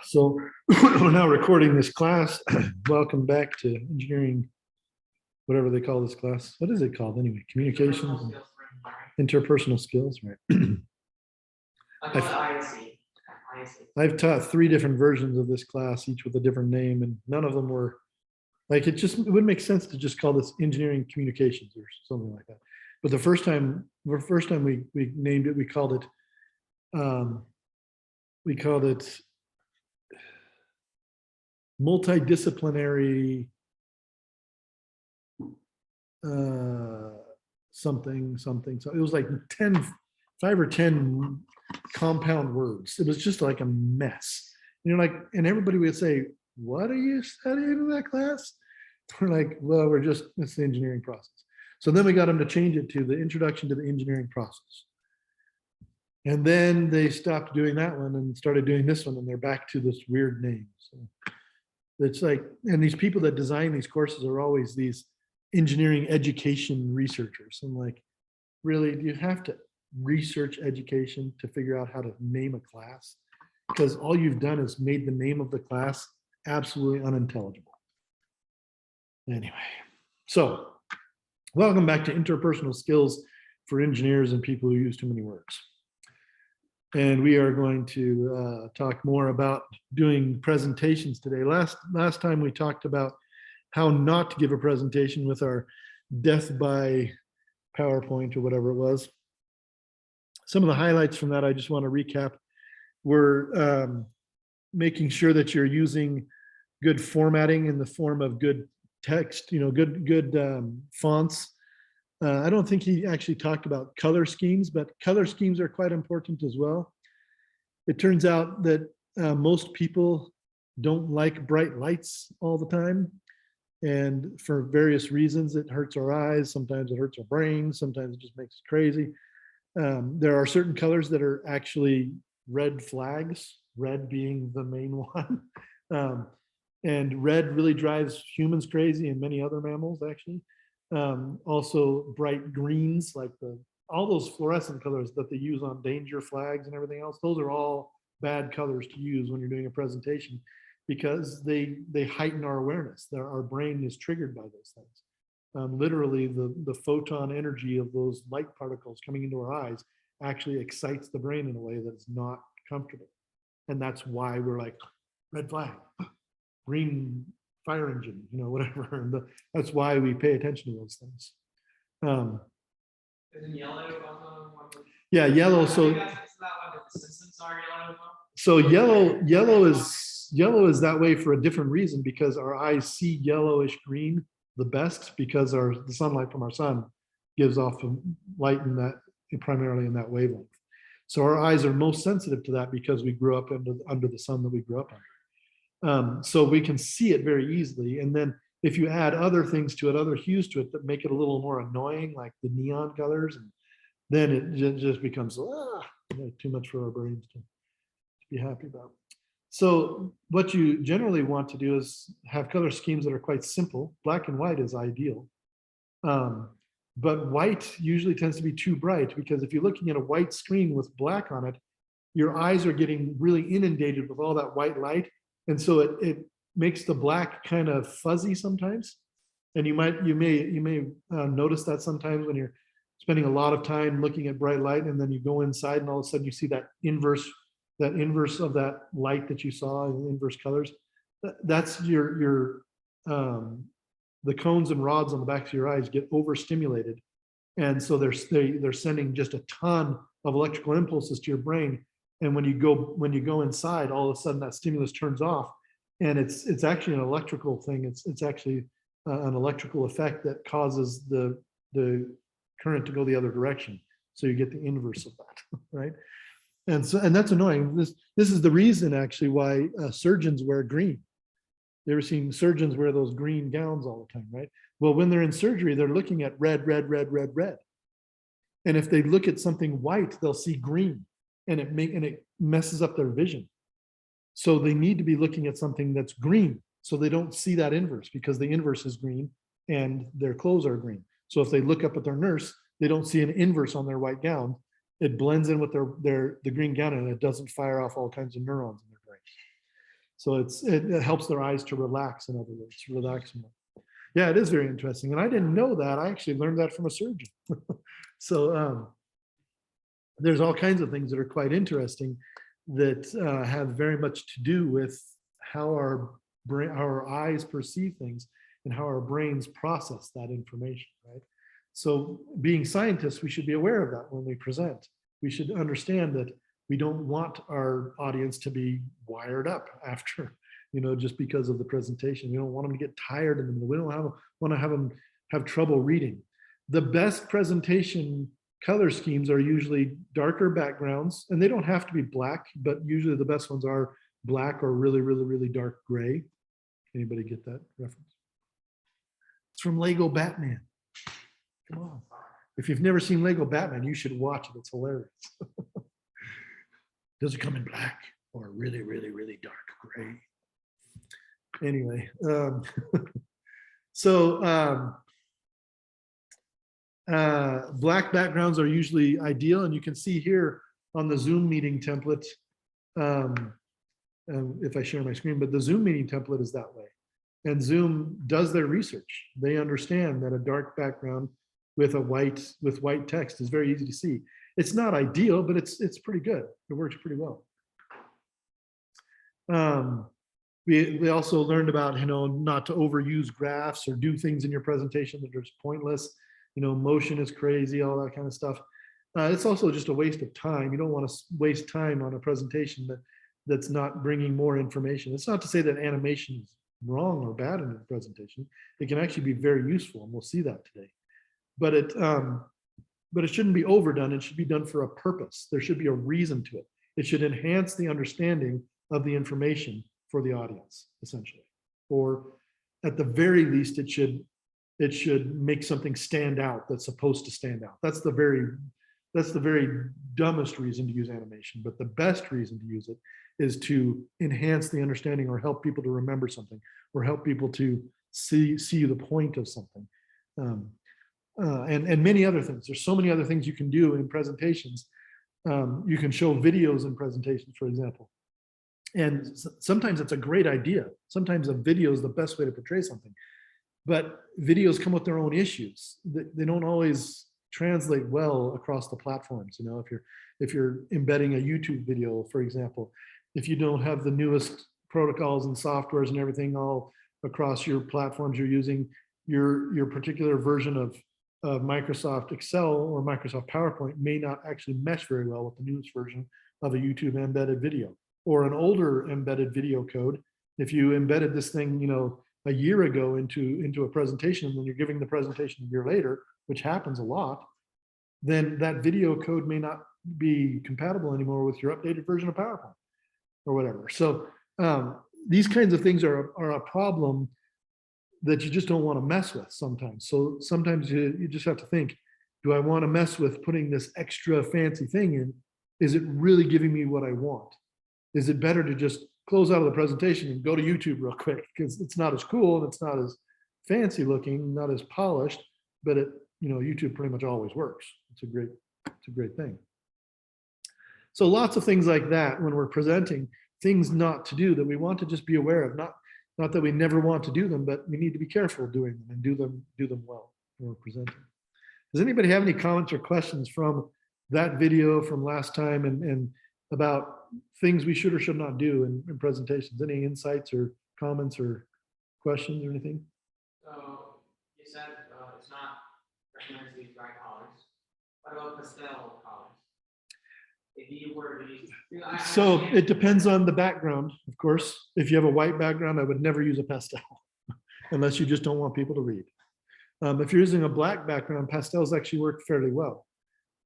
So we're now recording this class. Welcome back to engineering, whatever they call this class. What is it called anyway? Communications and interpersonal skills, right? I've taught 3 different versions of this class, each with a different name, and none of them were like, it wouldn't make sense to just call this engineering communications or something like that. But the first time we named it, we called it multidisciplinary something. So it was like 5 or 10 compound words. It was just like a mess. And everybody would say, "What are you studying in that class?" We're like, "Well, it's the engineering process." So then we got them to change it to the introduction to the engineering process. And then they stopped doing that one and started doing this one, and they're back to this weird name. So it's like, and these people that design these courses are always these engineering education researchers. I'm like, really, do you have to research education to figure out how to name a class? Because all you've done is made the name of the class absolutely unintelligible. Anyway, so welcome back to interpersonal skills for engineers and people who use too many words. And we are going to talk more about doing presentations today. Last time we talked about how not to give a presentation with our death by PowerPoint or whatever it was. Some of the highlights from that I just want to recap were making sure that you're using good formatting in the form of good text, good fonts. I don't think he actually talked about color schemes, but color schemes are quite important as well. It turns out that most people don't like bright lights all the time. And for various reasons, it hurts our eyes. Sometimes it hurts our brains. Sometimes it just makes us crazy. There are certain colors that are actually red flags, red being the main one. And red really drives humans crazy and many other mammals, actually. Also bright greens, like all those fluorescent colors that they use on danger flags and everything else. Those are all bad colors to use when you're doing a presentation because they heighten our awareness. Our brain is triggered by those things. Literally, the photon energy of those light particles coming into our eyes actually excites the brain in a way that is not comfortable. And that's why we're like, red flag, green fire engine, whatever. And that's why we pay attention to those things. Isn't yellow yeah, yellow. So yellow is that way for a different reason, because our eyes see yellowish green the best because the sunlight from our sun gives off light in that, primarily in that wavelength. So our eyes are most sensitive to that because we grew up under the sun that we grew up under. So we can see it very easily. And then if you add other things to it, other hues to it that make it a little more annoying, like the neon colors, and then it just becomes too much for our brains to be happy about. So what you generally want to do is have color schemes that are quite simple. Black and white is ideal. But white usually tends to be too bright, because if you're looking at a white screen with black on it, your eyes are getting really inundated with all that white light. And so it makes the black kind of fuzzy sometimes. And you may notice that sometimes when you're spending a lot of time looking at bright light, and then you go inside and all of a sudden you see that inverse of that light that you saw in inverse colors. That's the cones and rods on the backs of your eyes get overstimulated. And so they're sending just a ton of electrical impulses to your brain. And when you go inside, all of a sudden that stimulus turns off, and it's actually an electrical thing. It's actually an electrical effect that causes the current to go the other direction. So you get the inverse of that, right? And that's annoying. This is the reason actually why surgeons wear green. You ever seen surgeons wear those green gowns all the time, right? Well, when they're in surgery, they're looking at red, red, red, red, red. And if they look at something white, they'll see green, and it messes up their vision. So they need to be looking at something that's green, so they don't see that inverse, because the inverse is green and their clothes are green. So if they look up at their nurse, they don't see an inverse on their white gown. It blends in with the green gown, and it doesn't fire off all kinds of neurons in their brain. So it helps their eyes to relax, in other words, to relax more. Yeah, it is very interesting. And I didn't know that. I actually learned that from a surgeon. So there's all kinds of things that are quite interesting that have very much to do with how our brain, how our eyes perceive things and how our brains process that information, right? So being scientists, we should be aware of that when we present. We should understand that we don't want our audience to be wired up after, just because of the presentation. We don't want them to get tired in the middle. We don't want to have them have trouble reading. The best presentation color schemes are usually darker backgrounds, and they don't have to be black, but usually the best ones are black or really, really, really dark gray. Anybody get that reference? It's from Lego Batman. Come on. If you've never seen Lego Batman, you should watch it. It's hilarious. Does it come in black or really, really, really dark gray? Anyway, so black backgrounds are usually ideal, and you can see here on the Zoom meeting template, if I share my screen, but the Zoom meeting template is that way. And Zoom does their research. They understand that a dark background with white text is very easy to see. It's not ideal, but it's pretty good. It works pretty well. We also learned about, not to overuse graphs or do things in your presentation that are just pointless. Motion is crazy, all that kind of stuff. It's also just a waste of time. You don't want to waste time on a presentation that's not bringing more information. It's not to say that animation is wrong or bad in a presentation. It can actually be very useful, and we'll see that today. But it shouldn't be overdone. It should be done for a purpose. There should be a reason to it. It should enhance the understanding of the information for the audience, essentially. Or at the very least, it should make something stand out that's supposed to stand out. That's the very dumbest reason to use animation. But the best reason to use it is to enhance the understanding or help people to remember something or help people to see the point of something. And many other things. There's so many other things you can do in presentations. You can show videos in presentations, for example. And sometimes it's a great idea. Sometimes a video is the best way to portray something. But videos come with their own issues. They don't always translate well across the platforms. If you're embedding a YouTube video, for example, if you don't have the newest protocols and softwares and everything all across your platforms you're using, your particular version of Microsoft Excel or Microsoft PowerPoint may not actually mesh very well with the newest version of a YouTube embedded video or an older embedded video code. If you embedded this thing, a year ago into a presentation, and then you're giving the presentation a year later, which happens a lot, then that video code may not be compatible anymore with your updated version of PowerPoint or whatever. So these kinds of things are a problem that you just don't want to mess with sometimes. So sometimes you just have to think, do I want to mess with putting this extra fancy thing in? Is it really giving me what I want? Is it better to just close out of the presentation and go to YouTube real quick? Because it's not as cool and it's not as fancy looking, not as polished, but YouTube pretty much always works. It's a great thing. So lots of things like that when we're presenting, things not to do that we want to just be aware of. Not that we never want to do them, but we need to be careful doing them and do them well when we're presenting. Does anybody have any comments or questions from that video from last time and about things we should or should not do in presentations? Any insights or comments or questions or anything? So you said it's not recommended to use dry colors. What about pastel colors? If you were to use, so it depends on the background, of course. If you have a white background, I would never use a pastel unless you just don't want people to read. If you're using a black background, pastels actually work fairly well.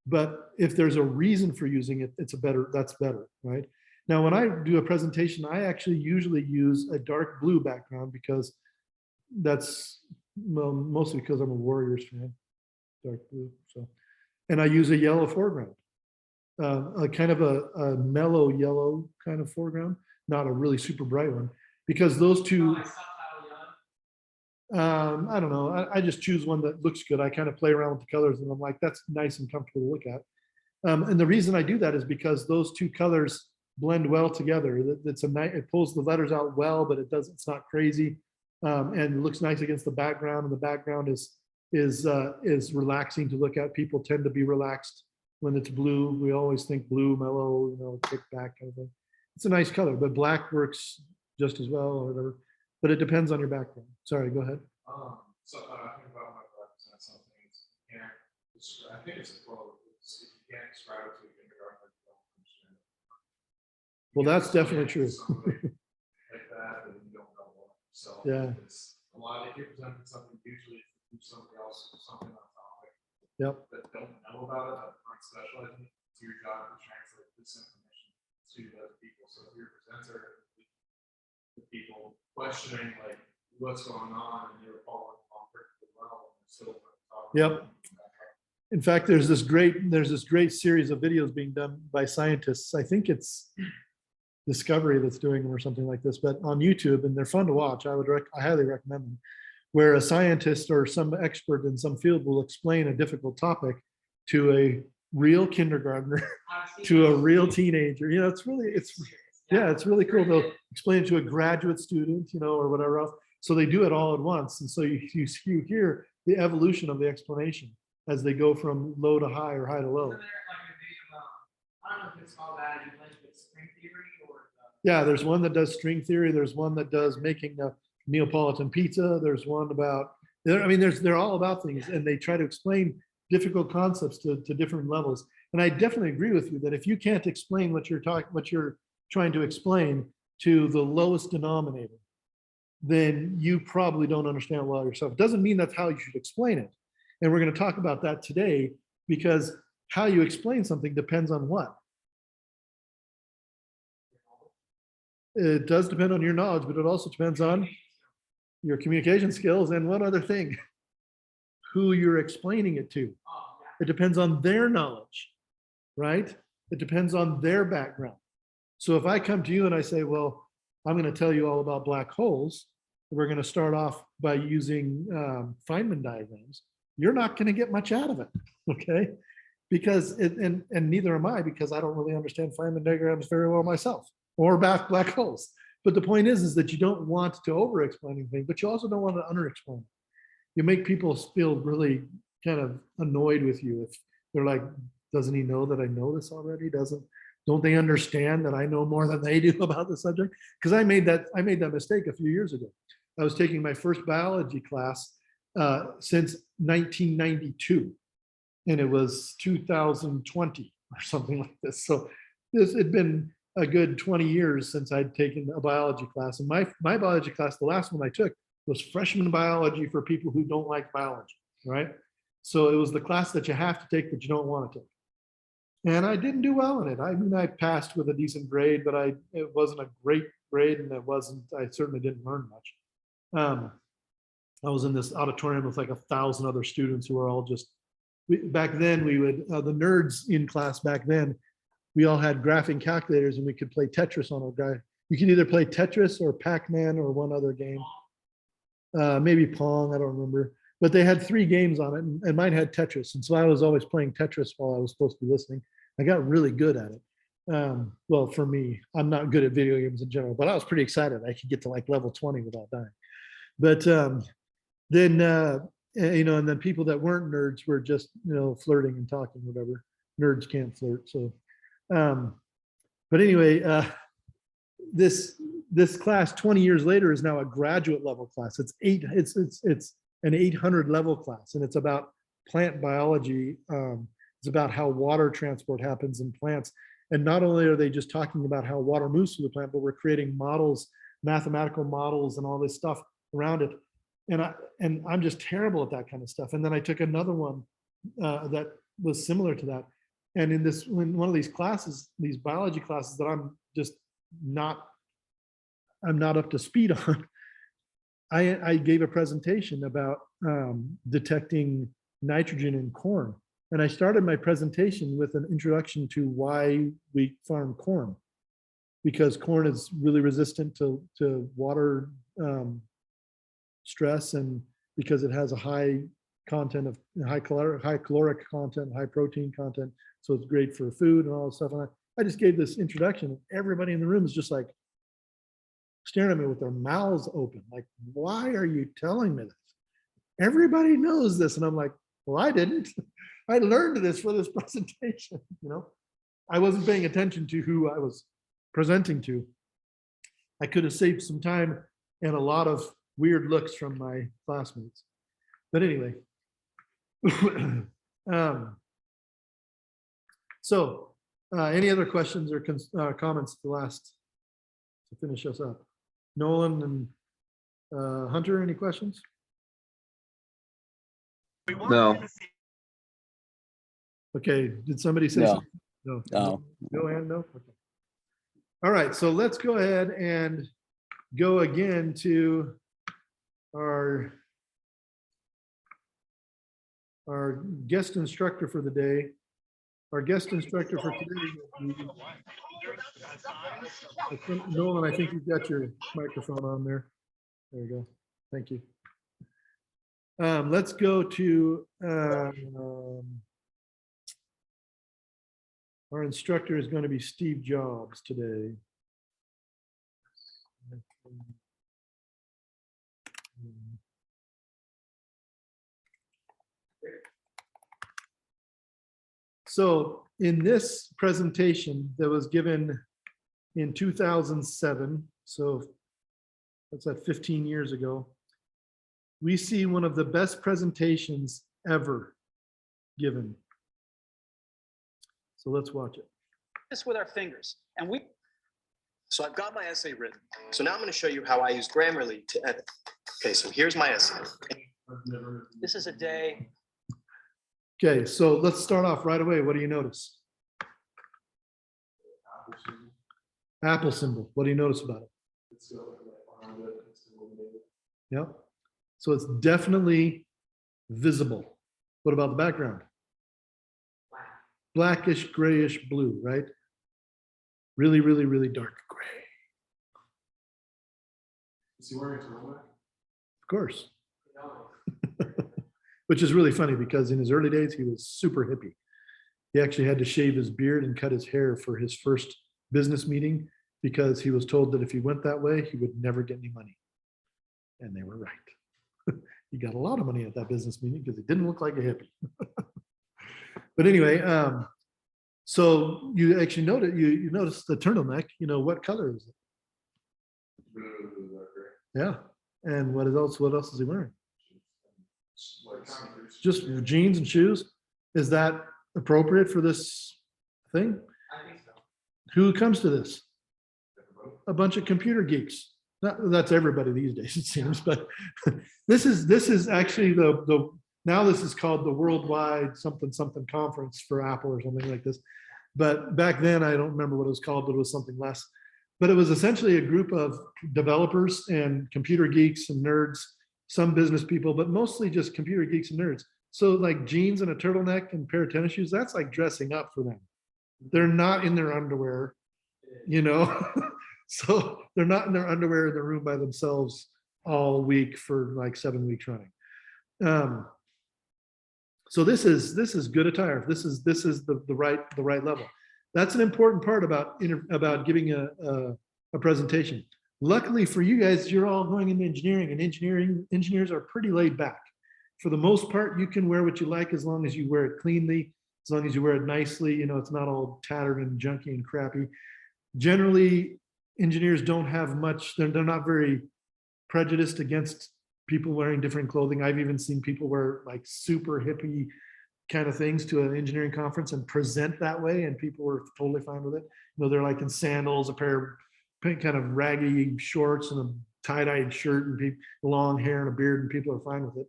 But if there's a reason for using it, that's better, right? Now, when I do a presentation, I actually usually use a dark blue background because that's mostly because I'm a Warriors fan, dark blue. So, and I use a yellow foreground, a kind of a mellow yellow kind of foreground, not a really super bright one, because those two. I don't know. I just choose one that looks good. I kind of play around with the colors and I'm like, that's nice and comfortable to look at. And the reason I do that is because those two colors blend well together. It's a nice, it pulls the letters out well, but it's not crazy. And it looks nice against the background, and the background is relaxing to look at. People tend to be relaxed when it's blue. We always think blue, mellow, kick back kind of thing. It's a nice color, but black works just as well or whatever. But it depends on your background. Sorry, go ahead. Something I think about my represent something you can't describe. I think it's a quote. If you can't describe it to a kindergartner, you don't understand it. Well, that's definitely true. Like that, and you don't know what. So yeah, it's a lot. If you're presenting something, usually it's somebody else or something on topic. Yep. That don't know about it, that aren't specializing. It's your job to translate this information to those people. So if you're a presenter, the people questioning like what's going on, and you're following along perfectly well, and still talking. Yep. In fact, there's this great series of videos being done by scientists. I think it's Discovery that's doing them or something like this, but on YouTube, and they're fun to watch. I highly recommend them, where a scientist or some expert in some field will explain a difficult topic to a real kindergartner, to a real teenager. It's really cool. They'll explain it to a graduate student, or whatever else. So they do it all at once. And so you hear the evolution of the explanation as they go from low to high or high to low. I don't know if it's called that, you went with string theory or. Yeah, there's one that does string theory. There's one that does making a Neapolitan pizza. There's one about, they're all about things, and they try to explain difficult concepts to different levels. And I definitely agree with you that if you can't explain what you're trying to explain to the lowest denominator, then you probably don't understand well yourself. It doesn't mean that's how you should explain it. And we're going to talk about that today, because how you explain something depends on what? It does depend on your knowledge, but it also depends on your communication skills and one other thing, who you're explaining it to. It depends on their knowledge, right? It depends on their background. So if I come to you and I say, well, I'm going to tell you all about black holes, we're going to start off by using Feynman diagrams, you're not going to get much out of it, okay? Because, and neither am I, because I don't really understand Feynman diagrams very well myself, or about black holes. But the point is that you don't want to over-explain anything, but you also don't want to under-explain it. You make people feel really kind of annoyed with you if they're like, doesn't he know that I know this already? Don't they understand that I know more than they do about the subject? Because I made that mistake a few years ago. I was taking my first biology class since 1992, and it was 2020 or something like this. So this had been a good 20 years since I'd taken a biology class. And my biology class, the last one I took, was freshman biology for people who don't like biology, right? So it was the class that you have to take but you don't want to take. And I didn't do well in it. I passed with a decent grade, but it wasn't a great grade, and I certainly didn't learn much. I was in this auditorium with like 1,000 other students who were all back then the nerds in class back then, we all had graphing calculators and we could play Tetris on our guy. You could either play Tetris or Pac-Man or one other game. Maybe Pong, I don't remember. But they had 3 games on it, and mine had Tetris. And so I was always playing Tetris while I was supposed to be listening. I got really good at it. Well, for me, I'm not good at video games in general, but I was pretty excited. I could get to like level 20 without dying. But then, and then people that weren't nerds were just, flirting and talking, whatever. Nerds can't flirt. So, but anyway, this class 20 years later is now a graduate level class. It's an 800 level class, and it's about plant biology. It's about how water transport happens in plants. And not only are they just talking about how water moves through the plant, but we're creating models, mathematical models and all this stuff around it. And I'm just terrible at that kind of stuff. And then I took another one that was similar to that. And in one of these classes, these biology classes that I'm not up to speed on, I gave a presentation about detecting nitrogen in corn. And I started my presentation with an introduction to why we farm corn, because corn is really resistant to water stress, and because it has a high content of high caloric content, high protein content. So it's great for food and all that stuff. And I just gave this introduction. Everybody in the room is just like staring at me with their mouths open. Like, why are you telling me this? Everybody knows this. And I'm like, well, I didn't. I learned this for this presentation. I wasn't paying attention to who I was presenting to. I could have saved some time and a lot of weird looks from my classmates. But anyway, any other questions or comments to finish us up? Nolan and Hunter, any questions? No. Okay, did somebody say No. something? No. No and no? Okay. All right, so let's go ahead and go again to our guest instructor for the day. Our guest instructor for today. Nolan, I think you've got your microphone on there. There you go. Thank you. Let's go to our instructor is going to be Steve Jobs today. So in this presentation that was given in 2007, so that's at 15 years ago, we see one of the best presentations ever given. So let's watch it. This with our fingers, and we. So I've got my essay written. So now I'm going to show you how I use Grammarly to edit. Okay, so here's my essay. This is a day. Okay, so let's start off right away. What do you notice? Apple symbol. What do you notice about it? Yep. So it's definitely visible. What about the background? Blackish, grayish blue, right? Really, really, really dark gray. Is he wearing a turtleneck? Of course. Which is really funny because in his early days, he was super hippie. He actually had to shave his beard and cut his hair for his first business meeting because he was told that if he went that way, he would never get any money. And they were right. He got a lot of money at that business meeting because he didn't look like a hippie. But anyway, so you actually notice you notice the turtleneck. What color is it? Yeah, and what else is he wearing? Just jeans and shoes. Is that appropriate for this thing? I think so. Who comes to this? A bunch of computer geeks. That's everybody these days, it seems. But this is actually now this is called the Worldwide something conference for Apple or something like this. But back then, I don't remember what it was called, but it was something less. But it was essentially a group of developers and computer geeks and nerds, some business people, but mostly just computer geeks and nerds. So like jeans and a turtleneck and a pair of tennis shoes, that's like dressing up for them. They're not in their underwear, So they're not in their underwear in the room by themselves all week for like 7 weeks running. So this is good attire. This is the right level. That's an important part about giving a presentation. Luckily for you guys, you're all going into engineering, and engineers are pretty laid back. For the most part, you can wear what you like as long as you wear it cleanly, as long as you wear it nicely. It's not all tattered and junky and crappy. Generally, engineers don't have much. They're not very prejudiced against people wearing different clothing. I've even seen people wear like super hippie kind of things to an engineering conference and present that way, and people were totally fine with it. They're like in sandals, a pair of kind of raggy shorts and a tie-dyed shirt and long hair and a beard, and people are fine with it.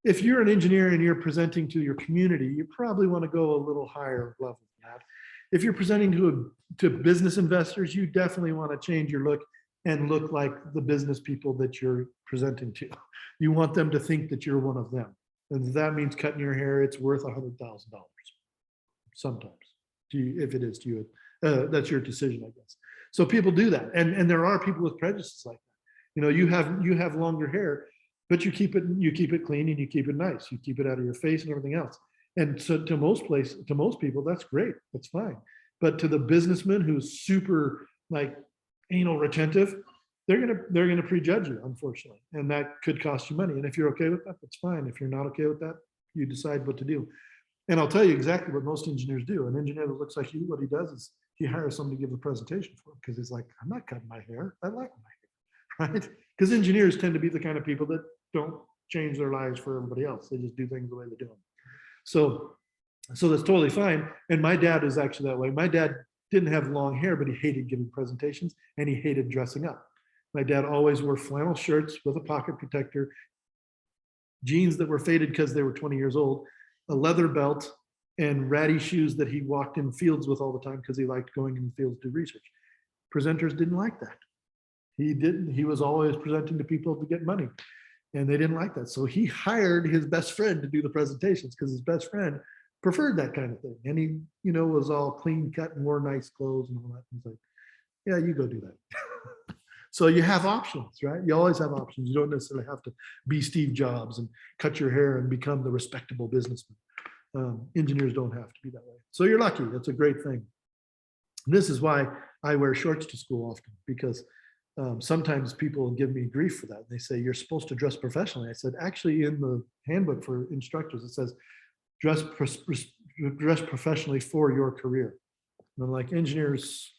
If you're an engineer and you're presenting to your community, you probably want to go a little higher level than that. If you're presenting to business investors, you definitely want to change your look and look like the business people that you're presenting to. You want them to think that you're one of them. And if that means cutting your hair, it's worth $100,000 sometimes, if it is to you. That's your decision, I guess. So people do that. And there are people with prejudices like that. You have longer hair, but you keep it clean and you keep it nice. You keep it out of your face and everything else. And so to most people, that's great. That's fine. But to the businessman who's super like anal retentive, they're gonna prejudge you, unfortunately, and that could cost you money. And if you're okay with that, that's fine. If you're not okay with that, you decide what to do. And I'll tell you exactly what most engineers do. An engineer that looks like you, what he does is he hires someone to give the presentation for him because he's like, I'm not cutting my hair. I like my hair, right? Because engineers tend to be the kind of people that don't change their lives for everybody else. They just do things the way they do them. So that's totally fine. And my dad is actually that way. My dad didn't have long hair, but he hated giving presentations and he hated dressing up. My dad always wore flannel shirts with a pocket protector, jeans that were faded because they were 20 years old, a leather belt, and ratty shoes that he walked in fields with all the time because he liked going in the fields to do research. Presenters didn't like that. He didn't. He was always presenting to people to get money, and they didn't like that. So he hired his best friend to do the presentations because his best friend preferred that kind of thing. And he, was all clean cut and wore nice clothes and all that. He's like, yeah, you go do that. So you have options, right? You always have options. You don't necessarily have to be Steve Jobs and cut your hair and become the respectable businessman. Engineers don't have to be that way. So you're lucky. That's a great thing. This is why I wear shorts to school often, because sometimes people give me grief for that. They say, you're supposed to dress professionally. I said, actually, in the handbook for instructors, it says, dress professionally for your career. And I'm like, engineers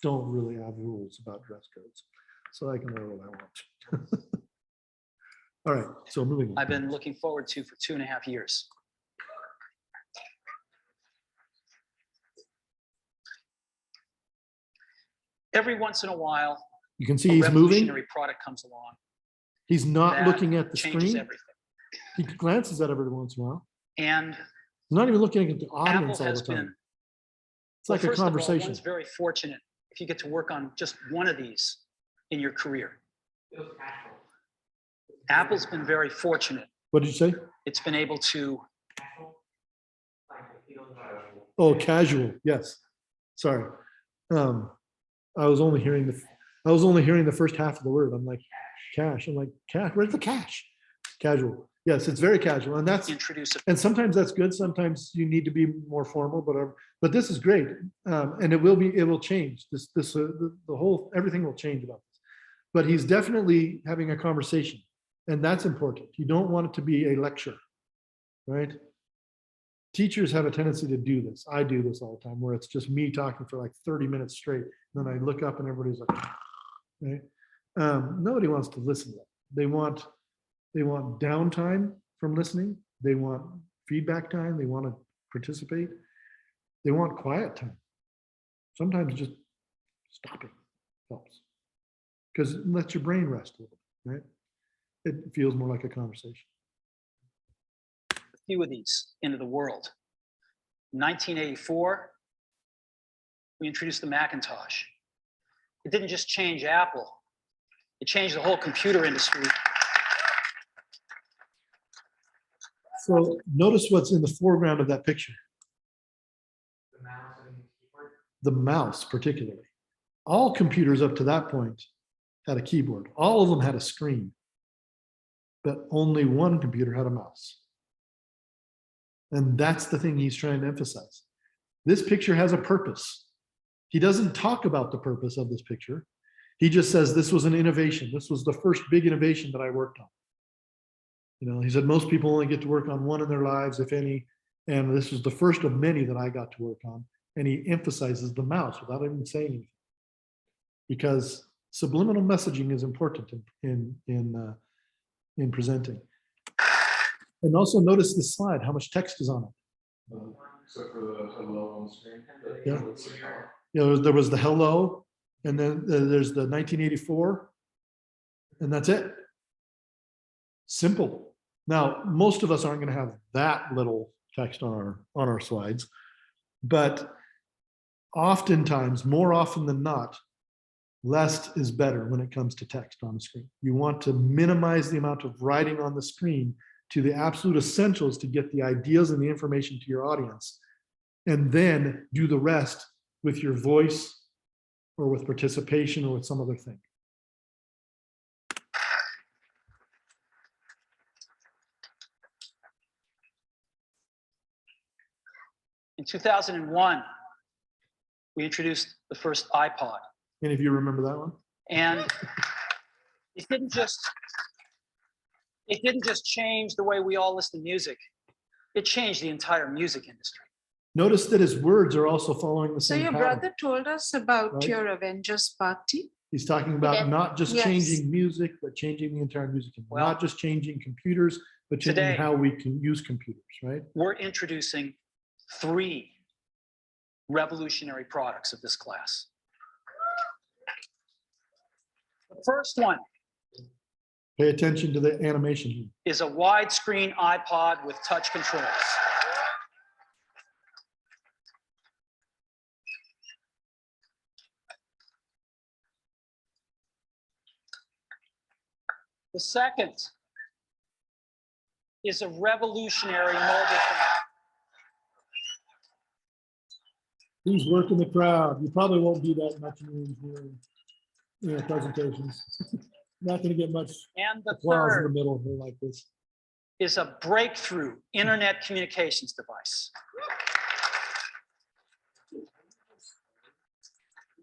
don't really have rules about dress codes, so I can wear what I want. All right, so moving on. I've been looking forward to for 2.5 years. Every once in a while, You can see a he's moving. revolutionary product comes along. He's not that looking at the changes screen. everything. He glances at it every once in a while. And He's not even looking at the Apple audience all has the time. been, It's like a first of all, conversation. one's very fortunate if you get to work on just one of these in your career. Feels casual. Apple's been very fortunate. What did you say? It's been able to, Casual. Like it feels Oh, casual. Yes. Sorry. I was only hearing the first half of the word. I'm like, cash. I'm like, cash. Where's the cash? Casual. Yes, it's very casual, and introduce it. and sometimes that's good. Sometimes you need to be more formal, but this is great, and it will change. The whole everything will change about this. But he's definitely having a conversation, and that's important. You don't want it to be a lecture, right? Teachers have a tendency to do this. I do this all the time, where it's just me talking for like 30 minutes straight. And then I look up and everybody's like, right? Nobody wants to listen to that. They want downtime from listening. They want feedback time. They want to participate. They want quiet time. Sometimes just stopping helps, because it lets your brain rest a little bit, right? It feels more like a conversation. A few of these into the world. 1984, we introduced the Macintosh. It didn't just change Apple, it changed the whole computer industry. So notice what's in the foreground of that picture. the mouse and the keyboard. The mouse, particularly. All computers up to that point had a keyboard. All of them had a screen, but only one computer had a mouse. And that's the thing he's trying to emphasize. This picture has a purpose. He doesn't talk about the purpose of this picture. He just says, this was an innovation. This was the first big innovation that I worked on. He said, most people only get to work on one in their lives, if any. And this was the first of many that I got to work on. And he emphasizes the mouse without even saying anything, because subliminal messaging is important in presenting. And also notice this slide, how much text is on it. Except for the hello on the screen. Yeah. There was the hello, and then there's the 1984, and that's it. Simple. Now, most of us aren't going to have that little text on our slides, but oftentimes, more often than not, less is better when it comes to text on the screen. You want to minimize the amount of writing on the screen to the absolute essentials to get the ideas and the information to your audience, and then do the rest with your voice or with participation or with some other thing. In 2001, We introduced the first iPod. Any of you remember that one? And it didn't just change the way we all listen to music. It changed the entire music industry. Notice that his words are also following the So same your pattern. brother told us about Right. your Avengers party. He's talking about Yeah. not just Yes. changing music, but changing the entire music, industry. Well, not just changing computers, but changing today- how we can use computers, right? We're introducing 3 revolutionary products of this class. The first one Pay attention to the animation here. is a widescreen iPod with touch controls. The second is a revolutionary mobile phone. Please work in the crowd. You probably won't do that much in your engineering, presentations. Not going to get much And the applause in the third middle here like this. is a breakthrough internet communications device.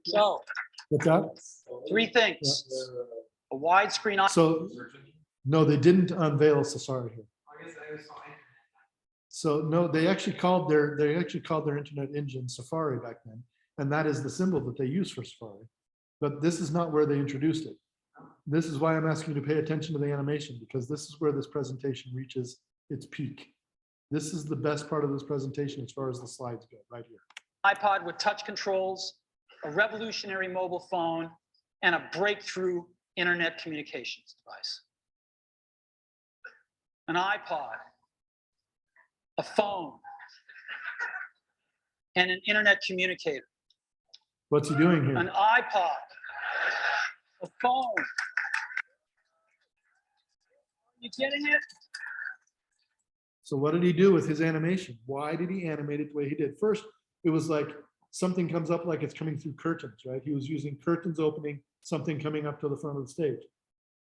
So, What's that? 3 things. A widescreen So, no, they didn't unveil Safari here. I guess I was on internet. So no, they actually called their internet engine Safari back then, and that is the symbol that they use for Safari. But this is not where they introduced it. This is why I'm asking you to pay attention to the animation, because this is where this presentation reaches its peak. This is the best part of this presentation as far as the slides go, right here. iPod with touch controls, a revolutionary mobile phone, and a breakthrough internet communications device. An iPod, a phone, and an internet communicator. What's he doing An here? iPod, a phone. You getting it? So what did he do with his animation? Why did he animate it the way he did? First, it was like something comes up like it's coming through curtains, right? He was using curtains opening, something coming up to the front of the stage.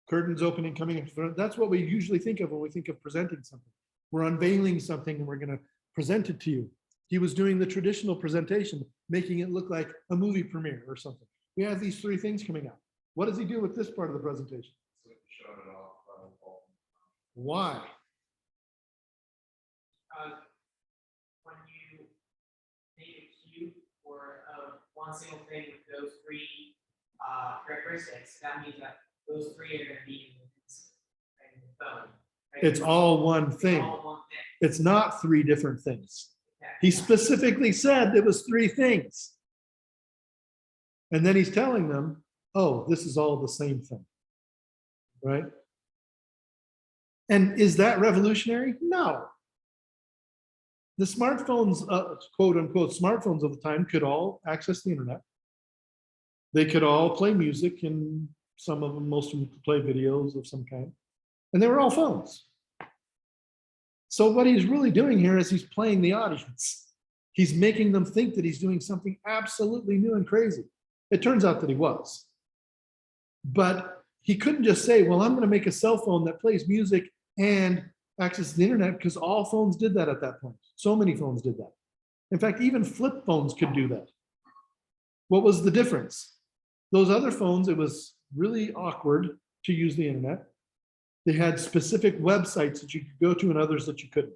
Curtains opening, coming up to the front. That's what we usually think of when we think of presenting something. We're unveiling something and we're going to present it to you. He was doing the traditional presentation, making it look like a movie premiere or something. We have these 3 things coming out. What does he do with this part of the presentation? Showing it off. Why? When you make a cube or one single thing with those 3 characteristics, that means that those 3 are going to be in the phone. Right? It's all one It's thing. all one thing. It's not 3 different things. Yeah. He specifically said it was 3 things. And then he's telling them, oh, this is all the same thing. Right? And is that revolutionary? No. The smartphones, quote unquote, smartphones of the time could all access the internet. They could all play music, and some of them, most of them could play videos of some kind. And they were all phones. So what he's really doing here is he's playing the audience. He's making them think that he's doing something absolutely new and crazy. It turns out that he was. But he couldn't just say, well, I'm going to make a cell phone that plays music and accesses the internet, because all phones did that at that point. So many phones did that. In fact, even flip phones could do that. What was the difference? Those other phones, it was really awkward to use the internet. They had specific websites that you could go to and others that you couldn't.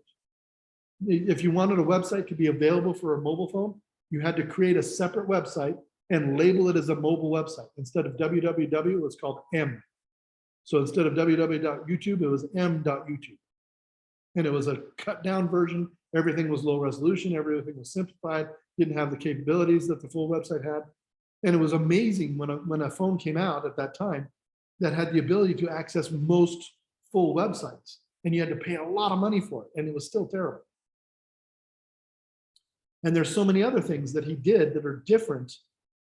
If you wanted a website to be available for a mobile phone, you had to create a separate website and label it as a mobile website. Instead of www, it was called M. So instead of www.youtube, it was m.youtube. And it was a cut down version. Everything was low resolution. Everything was simplified. Didn't have the capabilities that the full website had. And it was amazing when a phone came out at that time that had the ability to access most full websites. And you had to pay a lot of money for it. And it was still terrible. And there's so many other things that he did that are different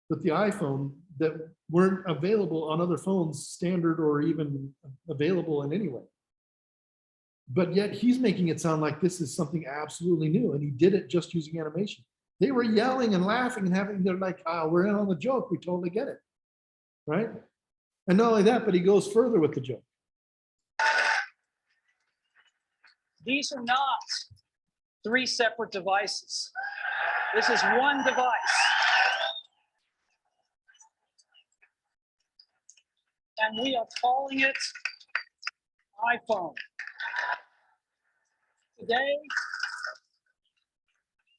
with the iPhone that weren't available on other phones, standard or even available in any way. But yet he's making it sound like this is something absolutely new, and he did it just using animation. They were yelling and laughing and they're like, we're in on the joke, we totally get it, right? And not only that, but he goes further with the joke. These are not 3 separate devices. This is one device. and we are calling it iPhone.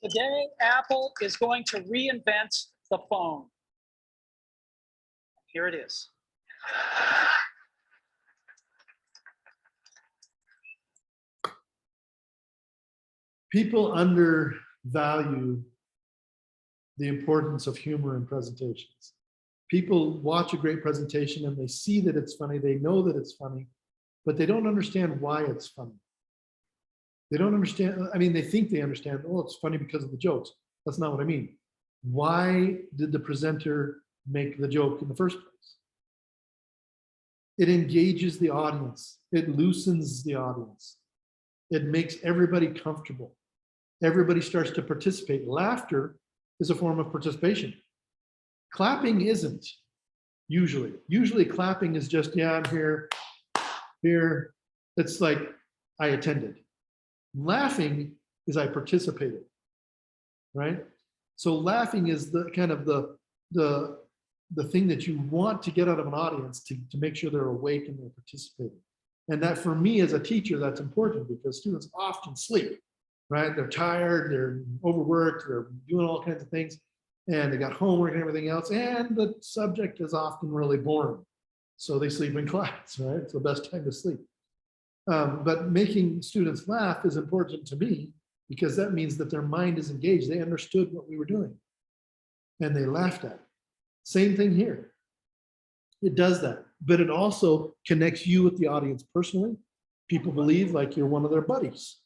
Today, Apple is going to reinvent the phone. Here it is. People undervalue the importance of humor in presentations. People watch a great presentation and they see that it's funny, they know that it's funny, but they don't understand why it's funny. They don't understand, I mean, they think they understand, oh, it's funny because of the jokes. That's not what I mean. Why did the presenter make the joke in the first place? It engages the audience. It loosens the audience. It makes everybody comfortable. Everybody starts to participate. Laughter is a form of participation. Clapping isn't, usually. Usually clapping is just, yeah, I'm here, here. It's like, I attended. Laughing is I participated, right? So laughing is the kind of the thing that you want to get out of an audience to make sure they're awake and they're participating. And that for me as a teacher, that's important because students often sleep, right? They're tired, they're overworked, they're doing all kinds of things, and they got homework and everything else, and the subject is often really boring. So they sleep in class, right? It's the best time to sleep. But making students laugh is important to me because that means that their mind is engaged. They understood what we were doing and they laughed at it. Same thing here. It does that, but it also connects you with the audience personally. People believe like you're one of their buddies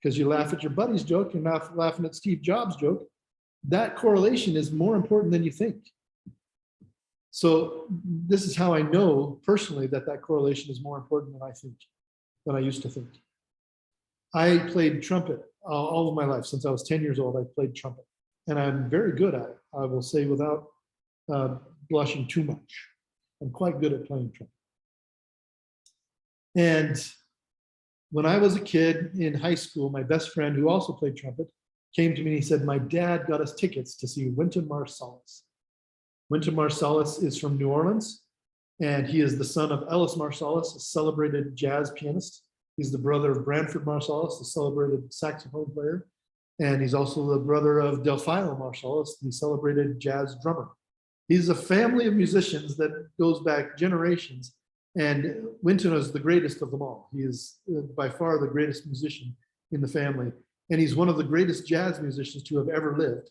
because you laugh at your buddy's joke, you're not laughing at Steve Jobs' joke. That correlation is more important than you think. So this is how I know personally that that correlation is more important than I think. Than I used to think. I played trumpet all of my life. Since I was 10 years old, I played trumpet. And I'm very good at it, I will say without blushing too much. I'm quite good at playing trumpet. And when I was a kid in high school, my best friend who also played trumpet came to me and he said, my dad got us tickets to see Wynton Marsalis. Wynton Marsalis is from New Orleans. And he is the son of Ellis Marsalis, a celebrated jazz pianist. He's the brother of Branford Marsalis, the celebrated saxophone player. And he's also the brother of Delphilo Marsalis, the celebrated jazz drummer. He's a family of musicians that goes back generations. And Wynton is the greatest of them all. He is by far the greatest musician in the family. And he's one of the greatest jazz musicians to have ever lived.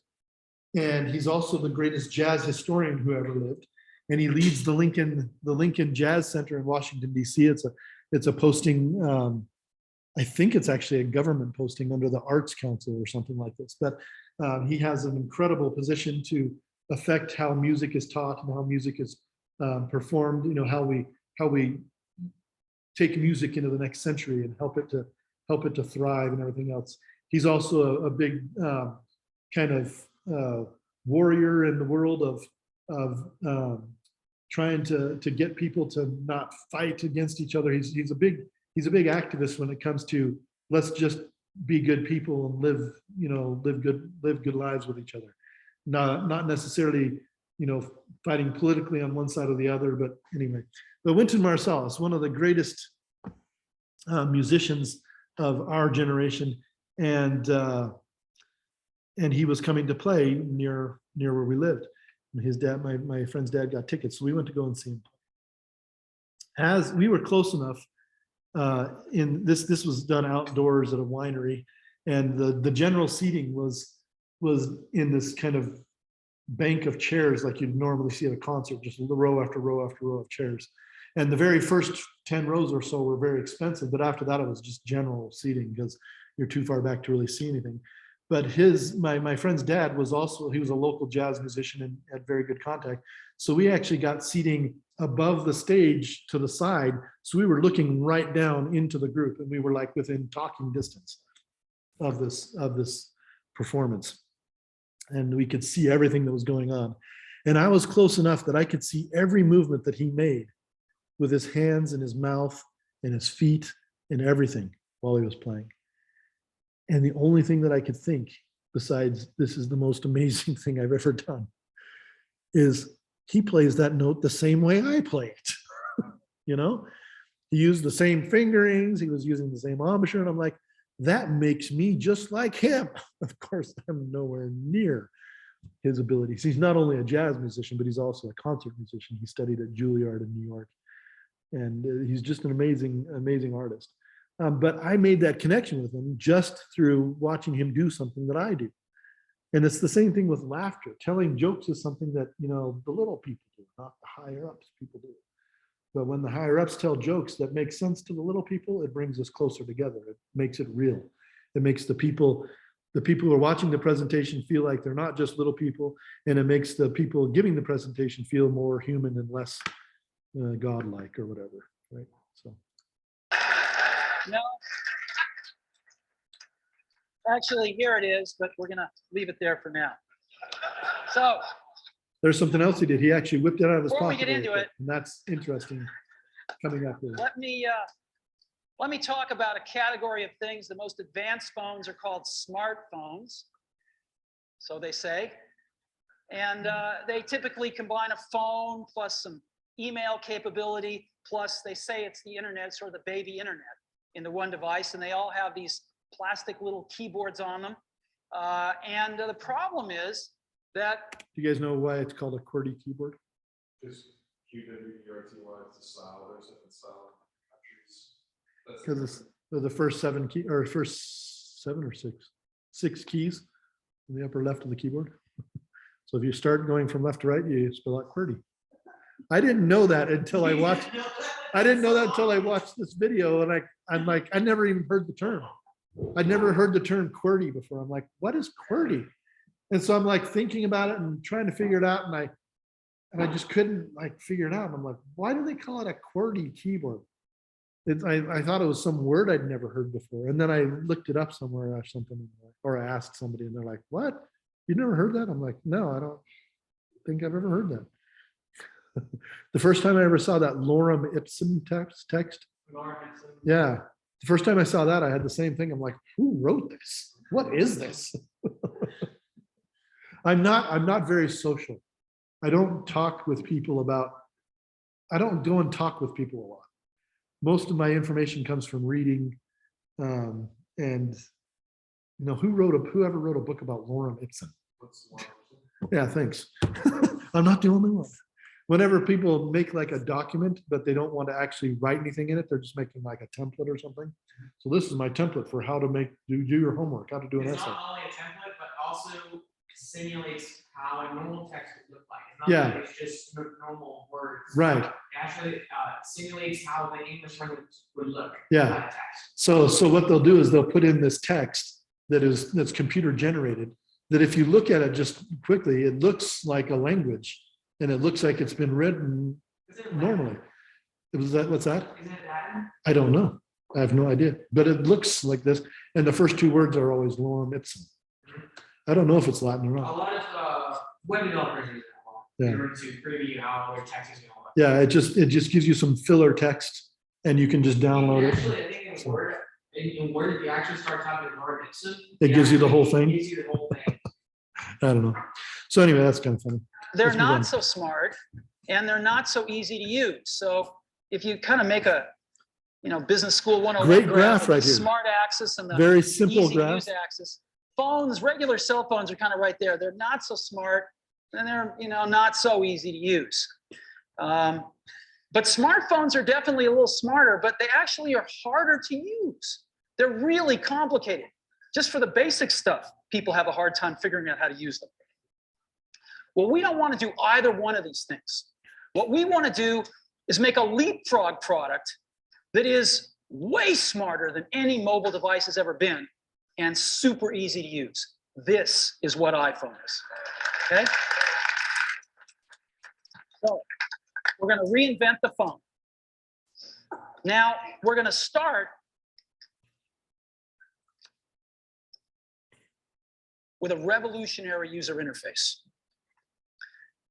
And he's also the greatest jazz historian who ever lived. And he leads the Lincoln Jazz Center in Washington, D.C. It's a posting, I think it's actually a government posting under the Arts Council or something like this. But he has an incredible position to affect how music is taught and how music is performed. You know, how we take music into the next century and help it to thrive and everything else. He's also a big kind of warrior in the world of trying to get people to not fight against each other. He's a big activist when it comes to let's just be good people and live good lives with each other. Not necessarily, fighting politically on one side or the other, but anyway. But Wynton Marsalis, one of the greatest musicians of our generation, and he was coming to play near where we lived. His dad, my friend's dad, got tickets, so we went to go and see him play. As we were close enough, in this was done outdoors at a winery, and the general seating was in this kind of bank of chairs like you'd normally see at a concert, just row after row after row of chairs. And the very first 10 rows or so were very expensive, but after that it was just general seating because you're too far back to really see anything. But my friend's dad he was a local jazz musician and had very good contact. So we actually got seating above the stage to the side. So we were looking right down into the group and we were like within talking distance of this performance. And we could see everything that was going on. And I was close enough that I could see every movement that he made with his hands and his mouth and his feet and everything while he was playing. And the only thing that I could think, besides this is the most amazing thing I've ever done, is he plays that note the same way I play it. you know? He used the same fingerings, he was using the same embouchure, and I'm like, that makes me just like him. Of course, I'm nowhere near his abilities. He's not only a jazz musician, but he's also a concert musician. He studied at Juilliard in New York, and he's just an amazing, amazing artist. But I made that connection with him just through watching him do something that I do. And it's the same thing with laughter. Telling jokes is something that, you know, the little people do, not the higher ups people do. But when the higher ups tell jokes that make sense to the little people, it brings us closer together. It makes it real. It makes the people who are watching the presentation feel like they're not just little people, and it makes the people giving the presentation feel more human and less godlike or whatever, right? So. No. Actually, here it is, but we're gonna leave it there for now. So There's something else he did. He actually whipped it out of his before we pocket. get into it, And that's interesting coming up with. let me talk about a category of things. The most advanced phones are called smartphones, so they say. And they typically combine a phone plus some email capability, plus they say it's the internet, sort of the baby internet into one device, and they all have these plastic little keyboards on them. And the problem is that Do you guys know why it's called a QWERTY keyboard? Just QWERTY, it's the style, there's different style countries. That's Because it's the first first seven or six keys in the upper left of the keyboard. So if you start going from left to right, you spell out QWERTY. I didn't know that until I watched. I didn't know that until I watched this video, and I'm like, I never even heard the term. I'd never heard the term QWERTY before. I'm like, what is QWERTY? And so I'm like thinking about it and trying to figure it out, and I just couldn't like figure it out. And I'm like, why do they call it a QWERTY keyboard? I thought it was some word I'd never heard before, and then I looked it up somewhere or something, or I asked somebody, and they're like, "What? You never heard that?" I'm like, "No, I don't think I've ever heard that." The first time I ever saw that lorem ipsum text, yeah, the first time I saw that, I had the same thing. I'm like, who wrote this? What is this? I'm not very social. I don't talk with people about, I don't go and talk with people a lot. Most of my information comes from reading, and you know, whoever wrote a book about lorem ipsum. What's the one? Yeah, thanks. I'm not the only one. Whenever people make like a document, but they don't want to actually write anything in it, they're just making like a template or something. So this is my template for how to do your homework, how to do an It's essay. not only a template, but also simulates how a normal text would look like. It's Yeah. not like it's just normal words. Right. It actually simulates how the English language would look. Yeah. in that text. So what they'll do is they'll put in this text that's computer generated, that if you look at it just quickly, it looks like a language, and it looks like it's been written Is it normally. What's that? Isn't it Latin? I don't know. I have no idea, but it looks like this. And the first two words are always lorem ipsum. I don't know if it's Latin or A not. lot of web developers use that one Yeah. in order to preview how their text is going to look. Yeah, it just gives you some filler text, and you can just download it. Actually, I think in Word, if you actually start typing lorem ipsum, It gives you the whole It thing. gives you the whole thing. I don't know. So anyway, that's kind of funny. they're Let's move on. not so smart and they're not so easy to use. So if you kind of make a, business school 101 Great graph with right the here. smart axis and the Very simple easy to graph. use axis. Phones, regular cell phones are kind of right there. They're not so smart and they're, not so easy to use. But smartphones are definitely a little smarter, but they actually are harder to use. They're really complicated. Just for the basic stuff, people have a hard time figuring out how to use them. Well, we don't want to do either one of these things. What we want to do is make a leapfrog product that is way smarter than any mobile device has ever been and super easy to use. This is what iPhone is, okay? So we're going to reinvent the phone. Now, we're going to start with a revolutionary user interface.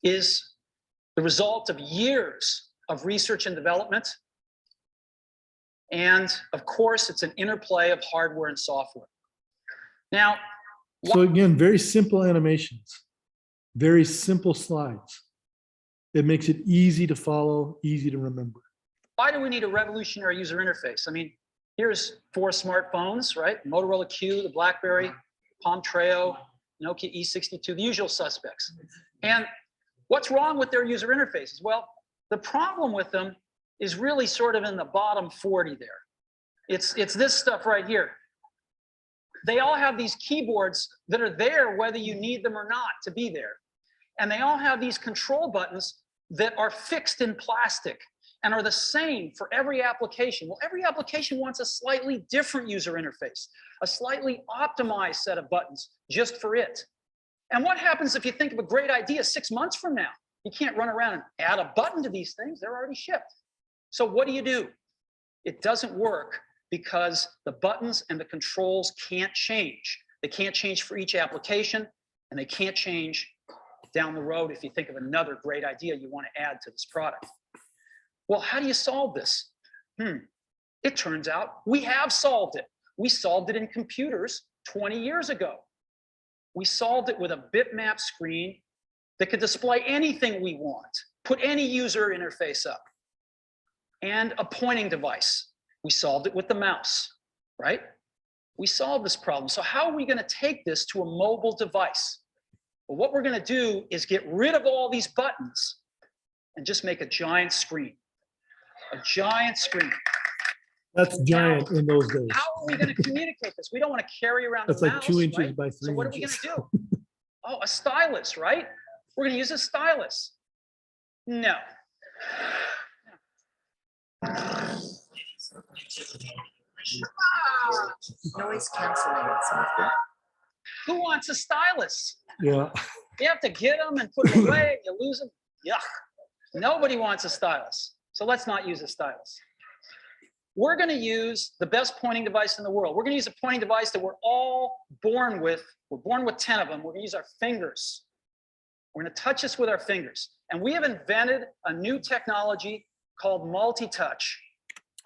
Is the result of years of research and development. And of course, it's an interplay of hardware and software. Now, So again, very simple animations, very simple slides. It makes it easy to follow, easy to remember. Why do we need a revolutionary user interface? I mean, here's 4 smartphones, right? Motorola Q, the BlackBerry, Palm Treo, Nokia E62, the usual suspects. And what's wrong with their user interfaces? Well, the problem with them is really sort of in the bottom 40 there. It's this stuff right here. They all have these keyboards that are there whether you need them or not to be there. And they all have these control buttons that are fixed in plastic and are the same for every application. Well, every application wants a slightly different user interface, a slightly optimized set of buttons just for it. And what happens if you think of a great idea 6 months from now? You can't run around and add a button to these things. They're already shipped. So what do? It doesn't work because the buttons and the controls can't change. They can't change for each application, and they can't change down the road if you think of another great idea you want to add to this product. Well, how do you solve this? It turns out we have solved it. We solved it in computers 20 years ago. We solved it with a bitmap screen that could display anything we want, put any user interface up, and a pointing device. We solved it with the mouse, right? We solved this problem. So how are we going to take this to a mobile device? Well, what we're going to do is get rid of all these buttons and just make a giant screen. A giant screen. That's giant in those days. How are we going to communicate this? We don't want to carry around That's the like mouse, 2 inches right? by 3 So what are we going inches. to do? Oh, a stylus, right? We're going to use a stylus. No. Noise canceling. Who wants a stylus? Yeah. You have to get them and put them away. You lose them. Yuck. Nobody wants a stylus. So let's not use a stylus. We're going to use the best pointing device in the world. We're going to use a pointing device that we're all born with. We're born with 10 of them. We're going to use our fingers. We're going to touch this with our fingers. And we have invented a new technology called multi-touch.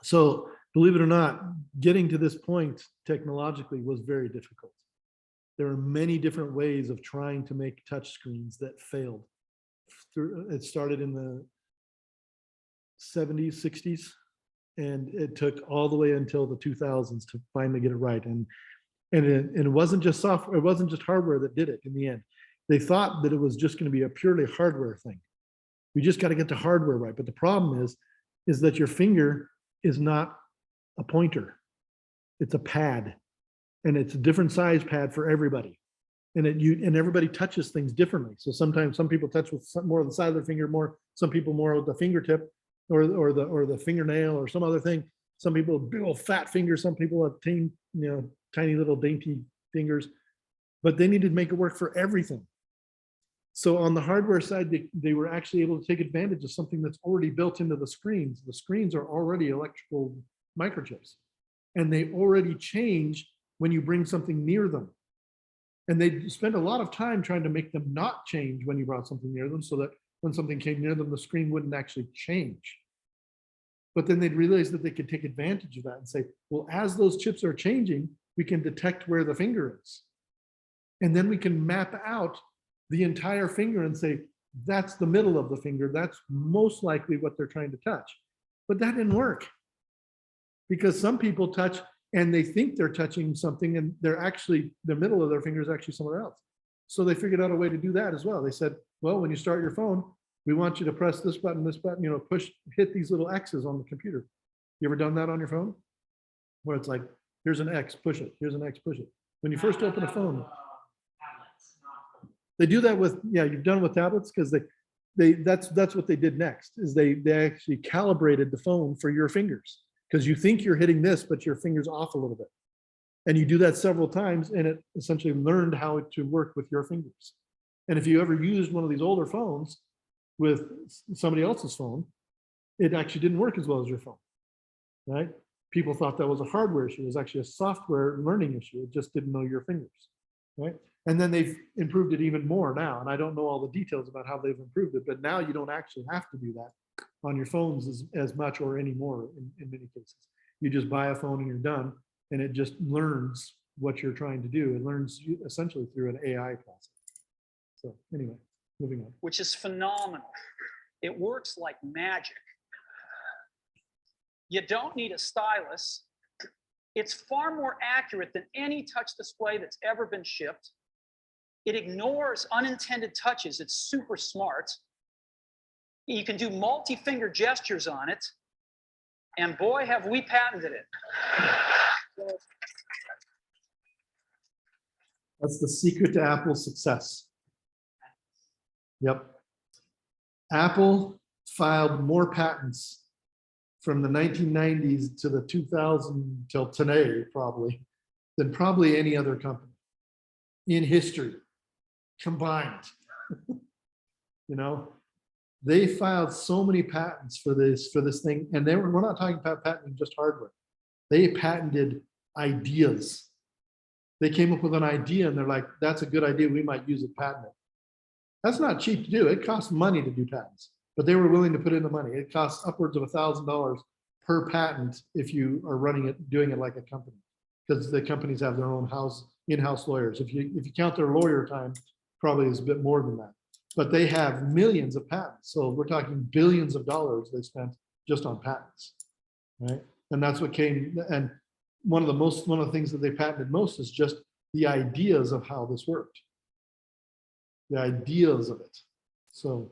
So believe it or not, getting to this point technologically was very difficult. There are many different ways of trying to make touch screens that failed. It started in the 70s, 60s, and it took all the way until the 2000s to finally get it right. And it wasn't just software, it wasn't just hardware that did it in the end. They thought that it was just going to be a purely hardware thing. We just got to get the hardware right. But the problem is that your finger is not a pointer. It's a pad, and it's a different size pad for everybody. And everybody touches things differently. So sometimes some people touch with more of the side of their finger, some people more with the fingertip or the fingernail or some other thing. Some people have big old fat fingers, some people have tiny little dainty fingers, but they needed to make it work for everything. So on the hardware side, they were actually able to take advantage of something that's already built into the screens. The screens are already electrical microchips, and they already change when you bring something near them. And they spent a lot of time trying to make them not change when you brought something near them, so that when something came near them, the screen wouldn't actually change. But then they'd realize that they could take advantage of that and say, well, as those chips are changing, we can detect where the finger is. And then we can map out the entire finger and say, that's the middle of the finger. That's most likely what they're trying to touch. But that didn't work, because some people touch and they think they're touching something, and they're actually, the middle of their finger is actually somewhere else. So they figured out a way to do that as well. They said, well, when you start your phone, we want you to press this button, hit these little X's on the computer. You ever done that on your phone? Where it's like, here's an X, push it. Here's an X, push it. When you first open a phone, they do that with, you've done with tablets, because that's what they did next, is they actually calibrated the phone for your fingers, because you think you're hitting this, but your finger's off a little bit. And you do that several times, and it essentially learned how to work with your fingers. And if you ever used one of these older phones with somebody else's phone, it actually didn't work as well as your phone, right? People thought that was a hardware issue. It was actually a software learning issue. It just didn't know your fingers, right? And then they've improved it even more now. And I don't know all the details about how they've improved it, but now you don't actually have to do that on your phones as much or anymore in many cases. You just buy a phone and you're done, and it just learns what you're trying to do. It learns essentially through an AI process. So anyway, moving on. Which is phenomenal. It works like magic. You don't need a stylus. It's far more accurate than any touch display that's ever been shipped. It ignores unintended touches. It's super smart. You can do multi-finger gestures on it. And boy, have we patented it. That's the secret to Apple's success. Yep. Apple filed more patents from the 1990s to the 2000 till today, probably, than probably any other company in history combined. You know, they filed so many patents for this thing, and we're not talking about patenting just hardware. They patented ideas. They came up with an idea and they're like, that's a good idea, we might use it, patent it. That's not cheap to do. It costs money to do patents, but they were willing to put in the money. It costs upwards of $1,000 per patent if you are doing it like a company, because the companies have their own in-house lawyers. If you count their lawyer time, probably is a bit more than that. But they have millions of patents. So we're talking billions of dollars they spent just on patents, right? And that's what came, and one of the things that they patented most is just the ideas of how this worked. The ideas of it. So,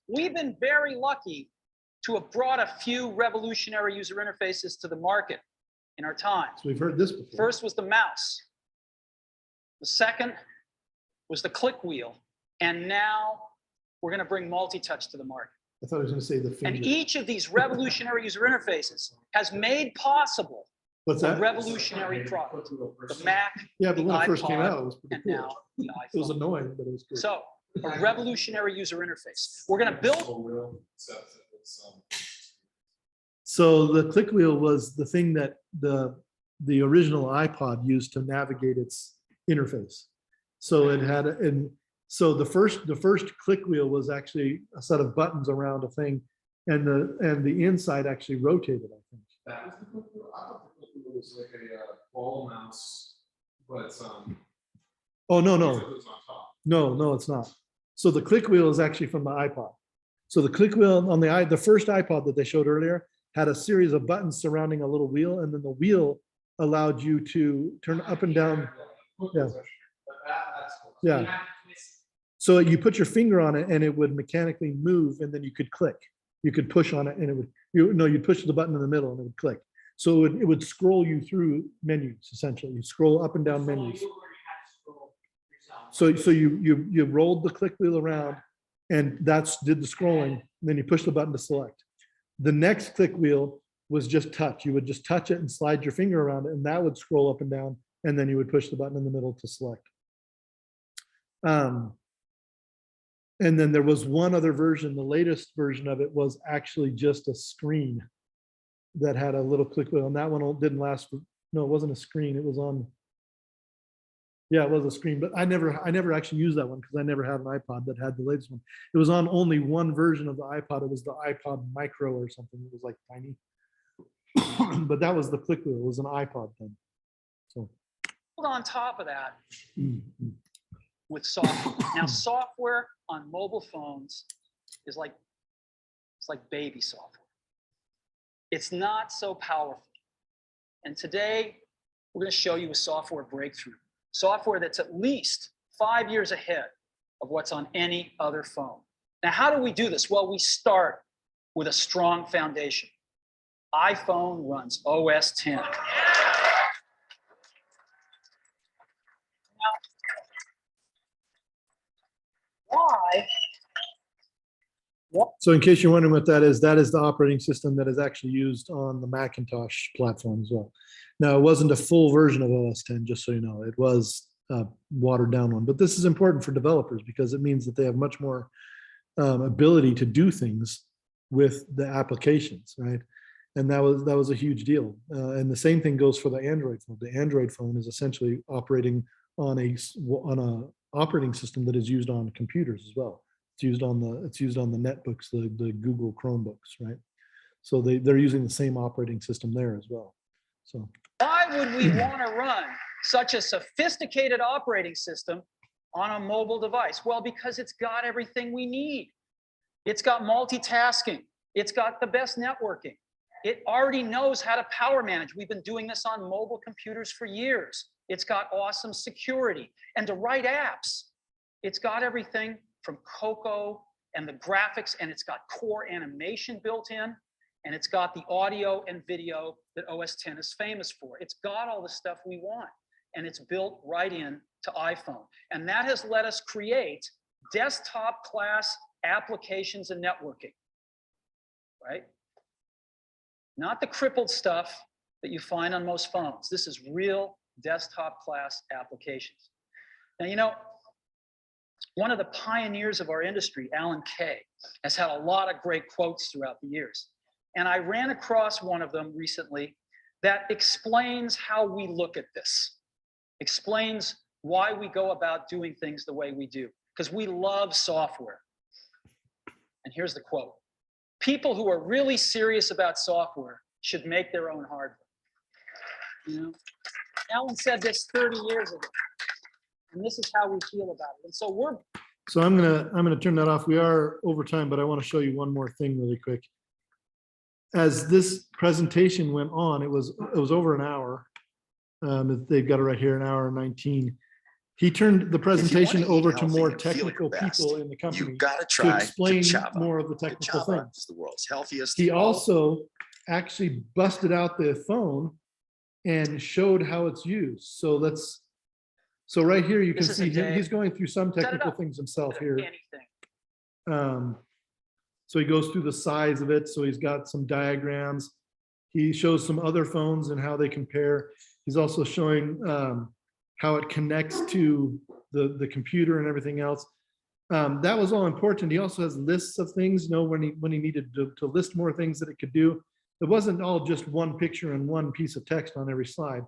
We've been very lucky to have brought a few revolutionary user interfaces to the market in our time. So we've heard this before. First was the mouse. The second was the click wheel. And now we're going to bring multi-touch to the market. I thought I was going to say the finger. And each of these revolutionary user interfaces has made possible What's a that? revolutionary product. The Mac, Yeah, but the when it first came iPod, out, it was pretty and cool. now the It was iPhone. annoying, but it was good. So, a revolutionary user interface. We're going to build. So the click wheel was the thing that the original iPod used to navigate its interface. So it had, and so the first click wheel was actually a set of buttons around a thing, and the inside actually rotated, I think. That was the click wheel. I thought the click wheel was like a ball mouse, but Oh, no, it no, was on top. no, it's not. So the click wheel is actually from the iPod. So the click wheel on the first iPod that they showed earlier had a series of buttons surrounding a little wheel, and then the wheel allowed you to turn up and down. Yeah. That's cool. Yeah. You have to twist. So you put your finger on it and it would mechanically move, and then you could click. You could push on it and it would, you'd push the button in the middle and it would click. So it would scroll you through menus, essentially. You scroll up and down So menus. you already have to scroll yourself. So you rolled the click wheel around, and did the scrolling, and then you push the button to select. The next click wheel was just touch. You would just touch it and slide your finger around it, and that would scroll up and down, and then you would push the button in the middle to select. And then there was one other version, the latest version of it was actually just a screen that had a little click wheel, and that one didn't last. No, it wasn't a screen. It was on. Yeah, it was a screen, but I never actually used that one because I never had an iPod that had the latest one. It was on only one version of the iPod. It was the iPod Micro or something. It was like tiny. But that was the click wheel. It was an iPod thing. So On top of that, with software. Now, software on mobile phones is like, it's like baby software. It's not so powerful. And today, we're going to show you a software breakthrough. Software that's at least 5 years ahead of what's on any other phone. Now, how do we do this? Well, we start with a strong foundation. iPhone runs OS 10. Why? So in case you're wondering what that is the operating system that is actually used on the Macintosh platform as well. Now, it wasn't a full version of OS 10, just so you know. It was a watered down one. But this is important for developers because it means that they have much more ability to do things with the applications, right? And that was a huge deal. And the same thing goes for the Android phone. The Android phone is essentially operating on a operating system that is used on computers as well. It's used on the netbooks, the Google Chromebooks, right? So they're using the same operating system there as well. So Why would we want to run such a sophisticated operating system on a mobile device? Well, because it's got everything we need. It's got multitasking. It's got the best networking. It already knows how to power manage. We've been doing this on mobile computers for years. It's got awesome security and to write apps. It's got everything from Cocoa and the graphics, and it's got core animation built in, and it's got the audio and video that OS X is famous for. It's got all the stuff we want, and it's built right in to iPhone. And that has let us create desktop class applications and networking, right? Not the crippled stuff that you find on most phones. This is real desktop class applications. Now, you know, one of the pioneers of our industry, Alan Kay, has had a lot of great quotes throughout the years. And I ran across one of them recently that explains how we look at this, explains why we go about doing things the way we do, because we love software. And here's the quote: people who are really serious about software should make their own hardware. You know, Alan said this 30 years ago, and this is how we feel about it. And so So I'm gonna turn that off. We are over time, but I want to show you one more thing really quick. As this presentation went on, it was over an hour. They've got it right here, an hour and 19. He turned the presentation over to more technical people in the company You gotta to try explain Java. more of the technical things. It's the world's healthiest. He also actually busted out the phone and showed how it's used. So right here, you can This is a see him, day. he's going through some Set it technical up. things himself here. anything. So he goes through the size of it. So he's got some diagrams. He shows some other phones and how they compare. He's also showing how it connects to the computer and everything else. That was all important. He also has lists of things, you know, when he needed to list more things that it could do. It wasn't all just one picture and one piece of text on every slide.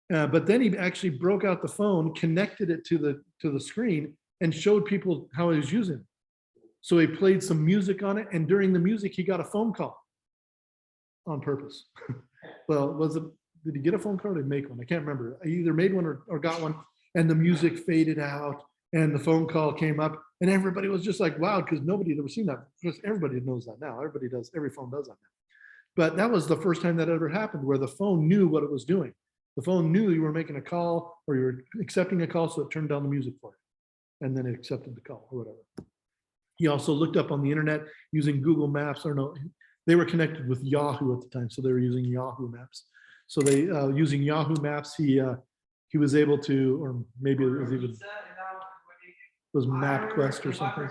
But then he actually broke out the phone, connected it to the screen, and showed people how he was using it. So he played some music on it, and during the music, he got a phone call on purpose. Well, did he get a phone call or did he make one? I can't remember. He either made one or got one, and the music faded out, and the phone call came up, and everybody was just like, wow, because nobody had ever seen that. Because everybody knows that now. Everybody does, every phone does that now. But that was the first time that ever happened, where the phone knew what it was doing. The phone knew you were making a call or you were accepting a call, so it turned down the music for you. And then it accepted the call or whatever. He also looked up on the internet using Google Maps, or no, they were connected with Yahoo at the time, so they were using Yahoo Maps. So they using Yahoo Maps, he was able to, or maybe it was even was MapQuest or something.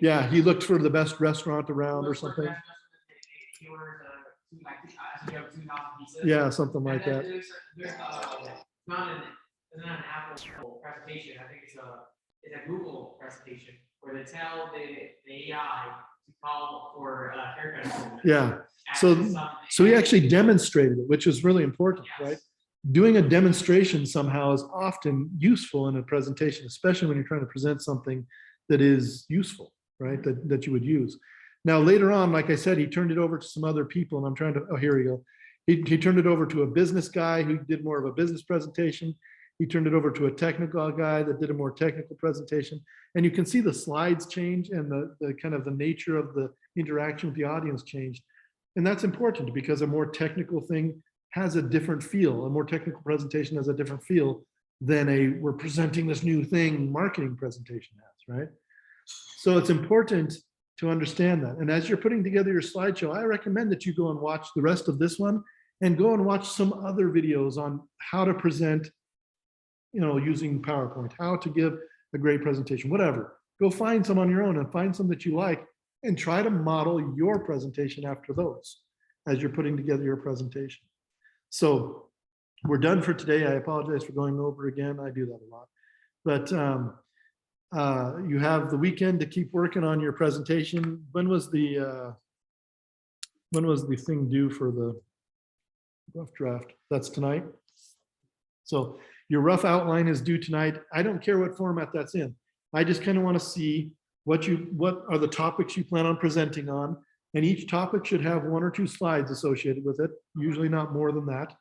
Yeah, he looked for the best restaurant around or something. Yeah, something like that. There's not an Apple presentation. I think it's a Google presentation where they tell the AI to call for haircut. Yeah. So he actually demonstrated it, which is really important, right? Doing a demonstration somehow is often useful in a presentation, especially when you're trying to present something that is useful, right? That you would use. Now, later on, like I said, he turned it over to some other people, and I'm trying to, oh, here we go. He turned it over to a business guy who did more of a business presentation. He turned it over to a technical guy that did a more technical presentation. And you can see the slides change and the kind of the nature of the interaction with the audience changed. And that's important because a more technical thing has a different feel. A more technical presentation has a different feel than we're presenting this new thing marketing presentation has, right? So it's important to understand that. And as you're putting together your slideshow, I recommend that you go and watch the rest of this one and go and watch some other videos on how to present, you know, using PowerPoint, how to give a great presentation, whatever. Go find some on your own and find some that you like and try to model your presentation after those as you're putting together your presentation. So we're done for today. I apologize for going over again. I do that a lot. But you have the weekend to keep working on your presentation. When was the thing due for the rough draft? That's tonight. So your rough outline is due tonight. I don't care what format that's in. I just kind of want to see what are the topics you plan on presenting on, and each topic should have 1 or 2 slides associated with it, usually not more than that.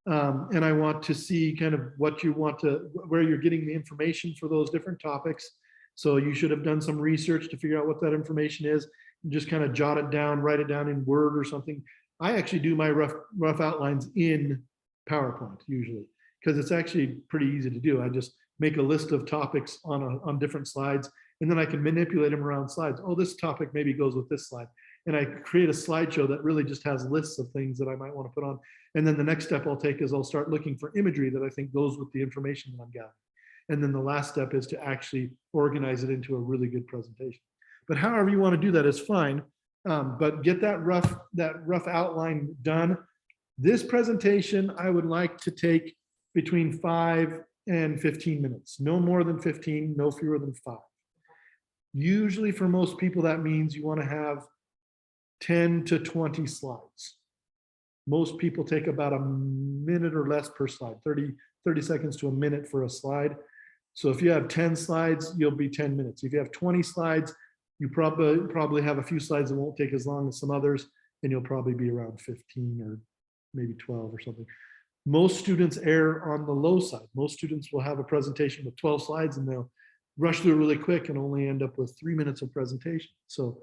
And I want to see kind of what you want to, where you're getting the information for those different topics. So you should have done some research to figure out what that information is, and just kind of jot it down, write it down in Word or something. I actually do my rough outlines in PowerPoint usually, because it's actually pretty easy to do. I just make a list of topics on different slides, and then I can manipulate them around slides. Oh, this topic maybe goes with this slide. And I create a slideshow that really just has lists of things that I might want to put on. And then the next step I'll take is I'll start looking for imagery that I think goes with the information that I'm gathering. And then the last step is to actually organize it into a really good presentation. But however you want to do that is fine. But get that rough outline done. This presentation, I would like to take between 5 and 15 minutes, no more than 15, no fewer than 5. Usually for most people, that means you want to have 10 to 20 slides. Most people take about a minute or less per slide, 30 seconds to a minute for a slide. So if you have 10 slides, you'll be 10 minutes. If you have 20 slides, you probably have a few slides that won't take as long as some others, and you'll probably be around 15 or maybe 12 or something. Most students err on the low side. Most students will have a presentation with 12 slides and they'll rush through really quick and only end up with 3 minutes of presentation. So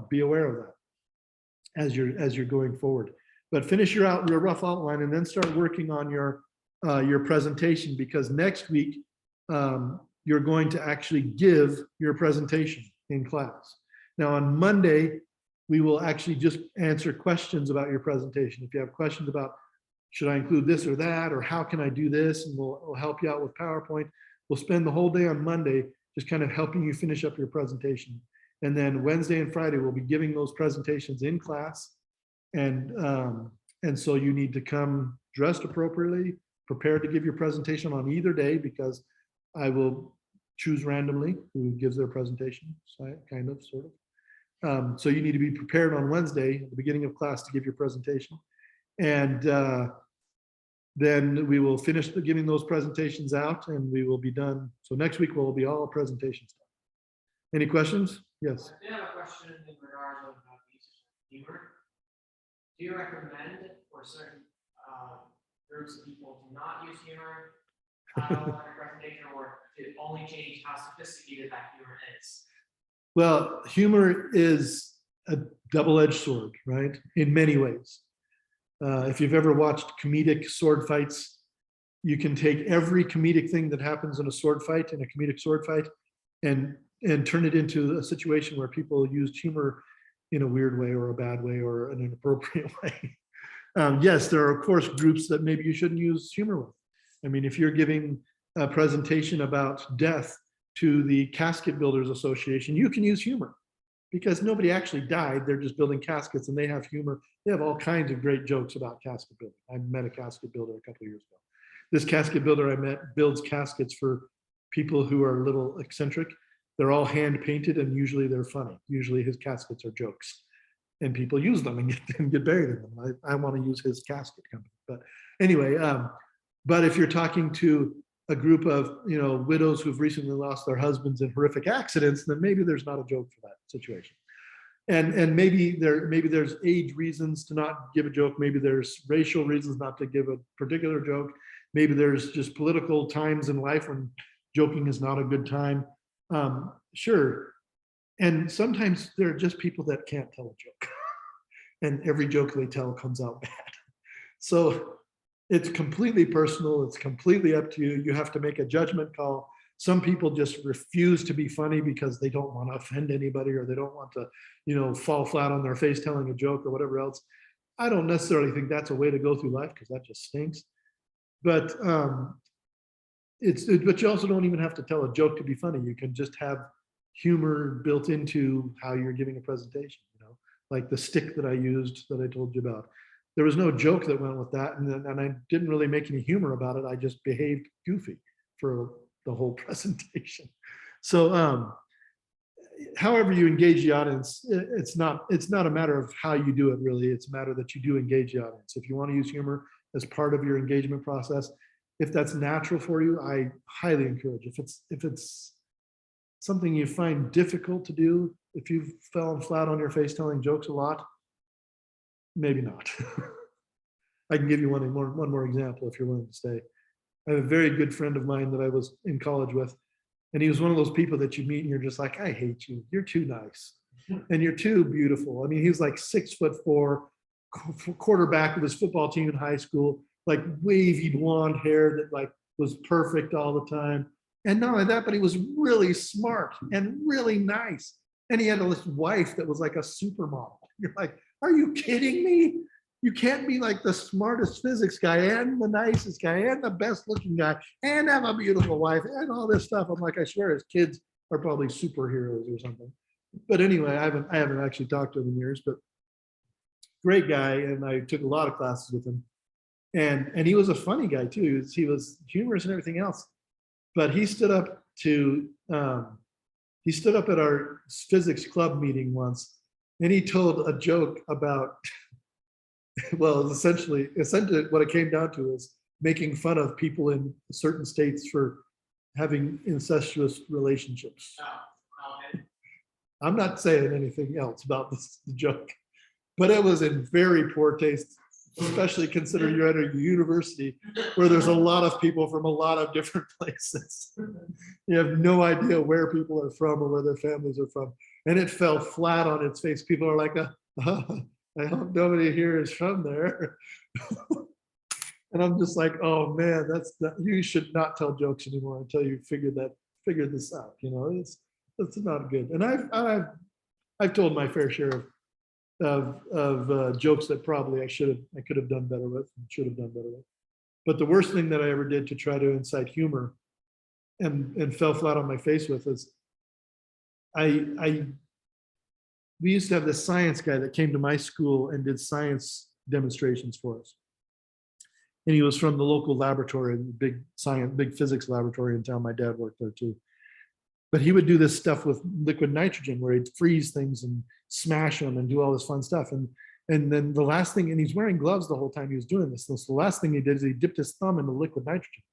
be aware of that as you're going forward. But finish your rough outline and then start working on your presentation, because next week you're going to actually give your presentation in class. Now on Monday, we will actually just answer questions about your presentation. If you have questions about, should I include this or that, or how can I do this, and we'll help you out with PowerPoint. We'll spend the whole day on Monday just kind of helping you finish up your presentation. And then Wednesday and Friday, we'll be giving those presentations in class. And so you need to come dressed appropriately, prepared to give your presentation on either day, because I will choose randomly who gives their presentation, kind of, sort of. So you need to be prepared on Wednesday at the beginning of class to give your presentation. And then we will finish giving those presentations out and we will be done. So next week will be all presentations. Any questions? Yes. I do have a question in regards of the use of humor. Do you recommend for certain groups of people to not use humor in a presentation, or to only change how sophisticated that humor is? Well, humor is a double-edged sword, right? In many ways. If you've ever watched comedic sword fights, you can take every comedic thing that happens in a sword fight, in a comedic sword fight, and turn it into a situation where people used humor in a weird way or a bad way or an inappropriate way. Yes, there are of course groups that maybe you shouldn't use humor with. I mean, if you're giving a presentation about death to the Casket Builders Association, you can use humor, because nobody actually died. They're just building caskets and they have humor. They have all kinds of great jokes about casket building. I met a casket builder a couple of years ago. This casket builder I met builds caskets for people who are a little eccentric. They're all hand painted and usually they're funny. Usually his caskets are jokes and people use them and get buried in them. I want to use his casket company. But anyway, but if you're talking to a group of widows who've recently lost their husbands in horrific accidents, then maybe there's not a joke for that situation. And maybe there's age reasons to not give a joke. Maybe there's racial reasons not to give a particular joke. Maybe there's just political times in life when joking is not a good time. Sure. And sometimes there are just people that can't tell a joke. And every joke they tell comes out bad. So it's completely personal. It's completely up to you. You have to make a judgment call. Some people just refuse to be funny because they don't want to offend anybody, or they don't want to, fall flat on their face telling a joke or whatever else. I don't necessarily think that's a way to go through life, because that just stinks. But but you also don't even have to tell a joke to be funny. You can just have humor built into how you're giving a presentation. Like the stick that I used that I told you about. There was no joke that went with that, and I didn't really make any humor about it. I just behaved goofy for the whole presentation. So however you engage the audience, it's not a matter of how you do it really. It's a matter that you do engage the audience. If you want to use humor as part of your engagement process, if that's natural for you, I highly encourage. If it's something you find difficult to do, if you've fallen flat on your face telling jokes a lot, maybe not. I can give you one more example if you're willing to stay. I have a very good friend of mine that I was in college with, and he was one of those people that you meet and you're just like, I hate you. You're too nice, and you're too beautiful. I mean, he was like 6'4", quarterback of his football team in high school, like wavy blonde hair that like was perfect all the time. And not only that, but he was really smart and really nice. And he had this wife that was like a supermodel. You're like, are you kidding me? You can't be like the smartest physics guy and the nicest guy and the best looking guy and have a beautiful wife and all this stuff. I'm like, I swear his kids are probably superheroes or something. But anyway, I haven't actually talked to him in years, but great guy. And I took a lot of classes with him. And he was a funny guy too. He was humorous and everything else. But he stood up at our physics club meeting once, and he told a joke about, well, essentially what it came down to is making fun of people in certain states for having incestuous relationships. Okay. I'm not saying anything else about this joke, but it was in very poor taste, especially considering you're at a university where there's a lot of people from a lot of different places. You have no idea where people are from or where their families are from. And it fell flat on its face. People are like, I hope nobody here is from there. And I'm just like, oh man, you should not tell jokes anymore until you figure this out. You know, it's not good. And I've told my fair share of jokes that probably I could have done better with, should have done better with. But the worst thing that I ever did to try to incite humor and fell flat on my face with is we used to have this science guy that came to my school and did science demonstrations for us. And he was from the local laboratory, big physics laboratory in town. My dad worked there too. But he would do this stuff with liquid nitrogen where he'd freeze things and smash them and do all this fun stuff. And then the last thing, and he's wearing gloves the whole time he was doing this. So the last thing he did is he dipped his thumb in the liquid nitrogen.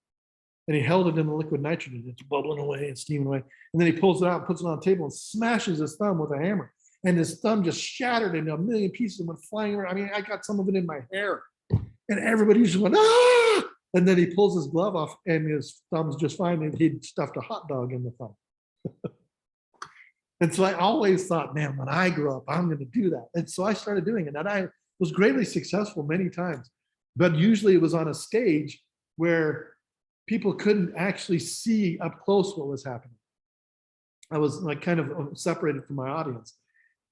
And he held it in the liquid nitrogen. It's bubbling away and steaming away. And then he pulls it out, puts it on the table and smashes his thumb with a hammer. And his thumb just shattered into a million pieces and went flying around. I mean, I got some of it in my hair. And everybody just went, ah! And then he pulls his glove off and his thumb's just fine. And he'd stuffed a hot dog in the thumb. And so I always thought, man, when I grow up, I'm going to do that. And so I started doing it. And I was greatly successful many times. But usually it was on a stage where people couldn't actually see up close what was happening. I was like kind of separated from my audience.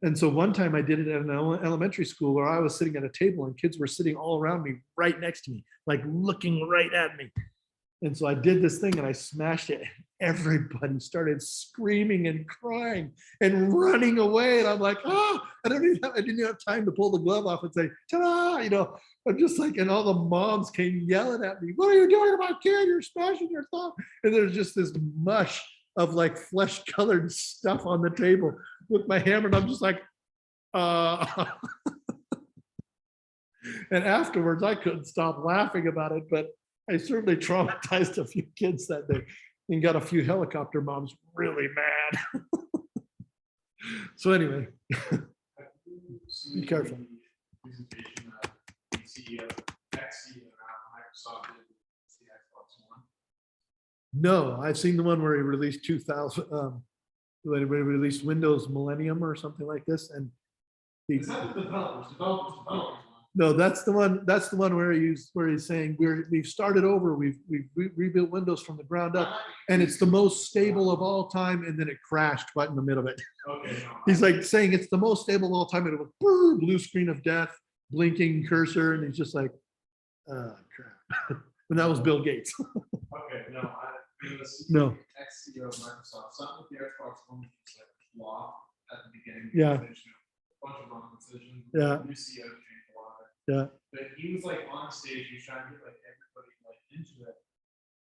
And so one time I did it at an elementary school where I was sitting at a table and kids were sitting all around me, right next to me, like looking right at me. And so I did this thing and I smashed it. Everybody started screaming and crying and running away. And I'm like, I didn't have time to pull the glove off and say, ta-da, you know, I'm just like, and all the moms came yelling at me, what are you doing about kid? You're smashing your thumb. And there's just this mush of like flesh colored stuff on the table with my hammer. And I'm just like, and afterwards I couldn't stop laughing about it, but I certainly traumatized a few kids that day and got a few helicopter moms really mad. So anyway, be careful. Presentation that the CEO, ex-CEO of Microsoft did with the Xbox One. No, I've seen the one where he released 2000, when he released Windows Millennium or something like this. And Is that the developers? Developers. No, that's the one. That's the one where he's saying we've started over. We've rebuilt Windows from the ground up, and it's the most stable of all time. And then it crashed right in the middle of it. Okay. No. He's like saying it's the most stable of all time, and it was blue screen of death, blinking cursor, and he's just like, crap. And that was Bill Gates. Okay. No. No. Ex-CEO of Microsoft. Something with the Xbox One was just like flaw at the beginning. Yeah. A bunch of wrong decisions. Yeah. New CEO changed a lot of it. Yeah. But he was like on stage, he was trying to get like everybody like into it.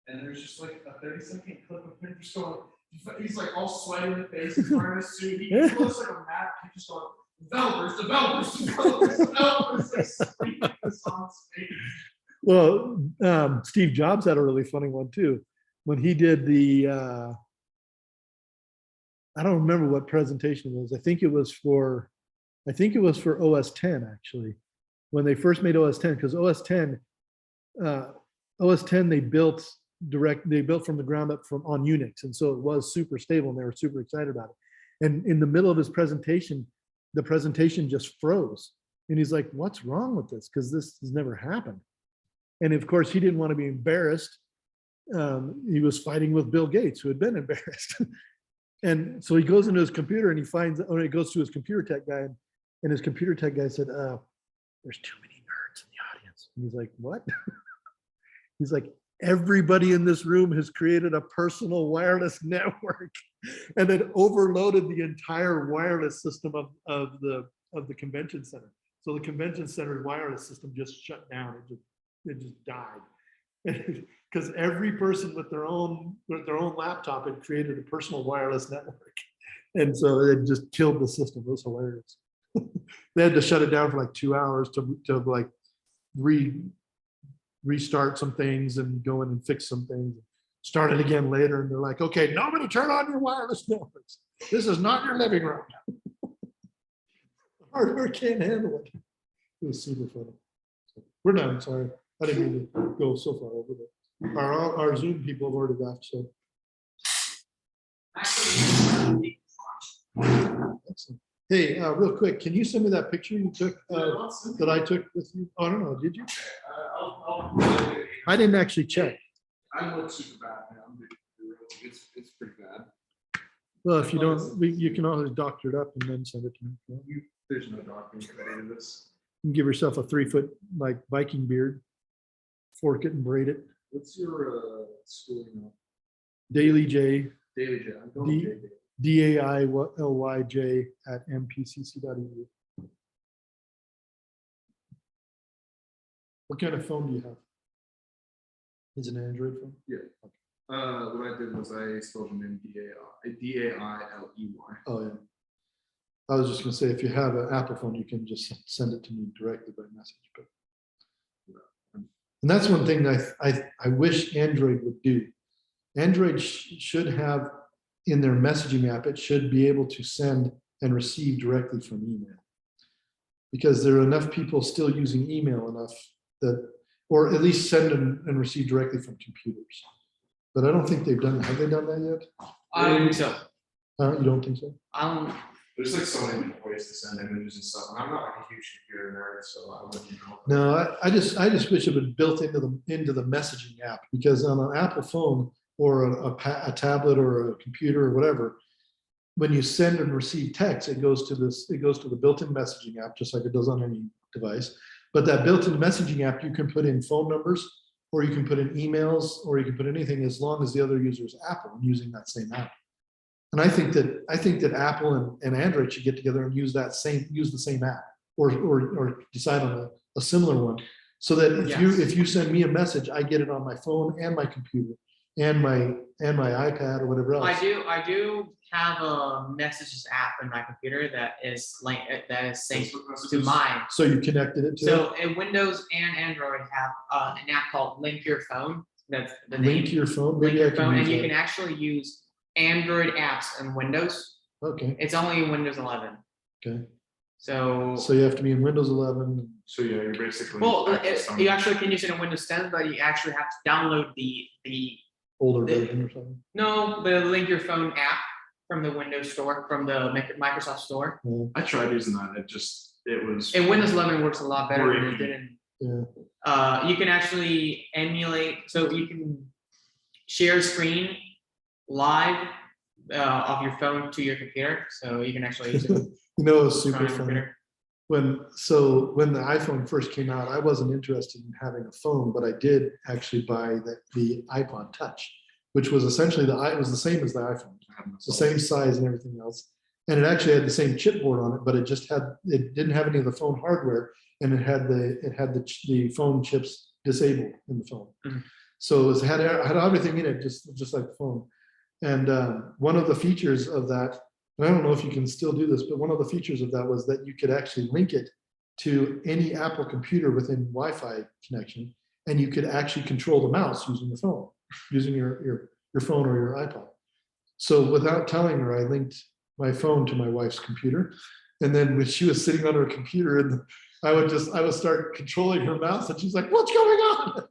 And there's just like a 30-second clip of him just going, he's like all sweaty in the face, he's wearing a suit, he just looks like a mad, he just going, developers, like screaming this on stage. Well, Steve Jobs had a really funny one too. When he did the, I don't remember what presentation it was. I think it was for OS 10 actually. when they first made OS 10, because OS 10 they built from the ground up on Unix, and so it was super stable, and they were super excited about it. And in the middle of his presentation, the presentation just froze, and he's like, "What's wrong with this? Because this has never happened." And of course, he didn't want to be embarrassed. He was fighting with Bill Gates, who had been embarrassed. And so he goes into his computer and he goes to his computer tech guy, and his computer tech guy said, "There's too many nerds in the audience." And he's like, "What?" He's like, "Everybody in this room has created a personal wireless network," and then overloaded the entire wireless system of the convention center. So the convention center wireless system just shut down. It just died. Because every person with their own laptop had created a personal wireless network, and so it just killed the system. It was hilarious. They had to shut it down for like 2 hours to like restart some things and go in and fix some things. Start it again later, and they're like, "Okay, nobody turn on your wireless networks. This is not your living room." Hardware can't handle it. It was super funny. So, we're done. Sorry. I didn't mean to go so far over there. Our Zoom people have already left, so. Actually, Excellent. Hey, real quick, can you send me that picture you took, that I took with you? Oh, I don't know, did you? I didn't actually check. I look super bad, man. It's pretty bad. Well, if you don't, you can always doctor it up and then send it to me. There's no document for this. You can give yourself a 3-foot like Viking beard, fork it and braid it. What's your schooling? Daily J, Daily J. I'm going D- J. DAILYJ@mpcc.edu. What kind of phone do you have? Is it an Android phone? What I did was I spelled your name D-A-I-L-E-Y. Oh, yeah. I was just gonna say, if you have an Apple phone, you can just send it to me directly by message. But and that's one thing I wish Android would do. Android should have in their messaging app, it should be able to send and receive directly from email. Because there are enough people still using email enough that, or at least send and receive directly from computers. But I don't think they've done, have they done that yet? I don't think so. You don't think so? There's like so many ways to send images and stuff. And I'm not like a huge computer nerd, so I wouldn't know. No, I just wish it would built into the messaging app, because on an Apple phone or a tablet or a computer or whatever, when you send and receive text, it goes to the built-in messaging app, just like it does on any device. But that built-in messaging app, you can put in phone numbers, or you can put in emails, or you can put anything as long as the other user is Apple using that same app. And I think that Apple and Android should get together and use the same app, or decide on a similar one, so that if you send me a message, I get it on my phone and my computer and my iPad or whatever else. I do have a messages app in my computer that is synced to mine. So you connected it to So Windows and Android have an app called Link Your Phone. That's the name. Link your phone. Link Maybe I Your can Phone, use and you that. can actually use Android apps in Windows. Okay. It's only in Windows 11. Okay. So you have to be in Windows 11. So yeah, you're basically. you actually can use it in Windows 10, but you actually have to download the Older version or something. No, the Link Your Phone app from the Windows Store, from the Microsoft Store. I tried using that. It was. And Windows 11 works a lot better than it Great. did in. Yeah. You can actually emulate, so you can share screen live of your phone to your computer. So you can actually use it. You know, it was on super your funny. computer. When the iPhone first came out, I wasn't interested in having a phone, but I did actually buy the iPod Touch, which was essentially it was the same as the iPhone. It's the same size and everything else. And it actually had the same chipboard on it, but it didn't have any of the phone hardware, and it had the phone chips disabled in the phone. Mm-hmm. So it had everything in it, just like the phone. And one of the features of that, and I don't know if you can still do this, but one of the features of that was that you could actually link it to any Apple computer within Wi-Fi connection, and you could actually control the mouse using the phone, using your phone or your iPod. So without telling her, I linked my phone to my wife's computer, and then when she was sitting on her computer I would start controlling her mouth and she's like, what's going on?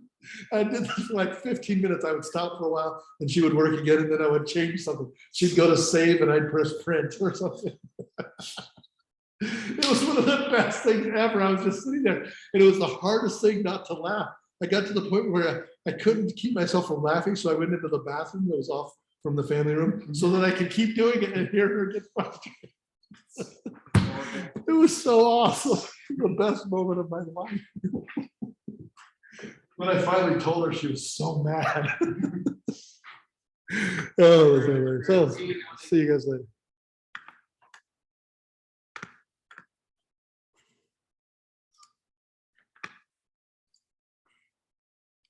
I did this for like 15 minutes. I would stop for a while and she would work again and then I would change something. She'd go to save and I'd press print or something. It was one of the best things ever. I was just sitting there and it was the hardest thing not to laugh. I got to the point where I couldn't keep myself from laughing. So I went into the bathroom that was off from the family room so that I could keep doing it and hear her get frustrated. It was so awesome. The best moment of my life. When I finally told her, she was so mad. Oh, it was hilarious. So, see you guys later.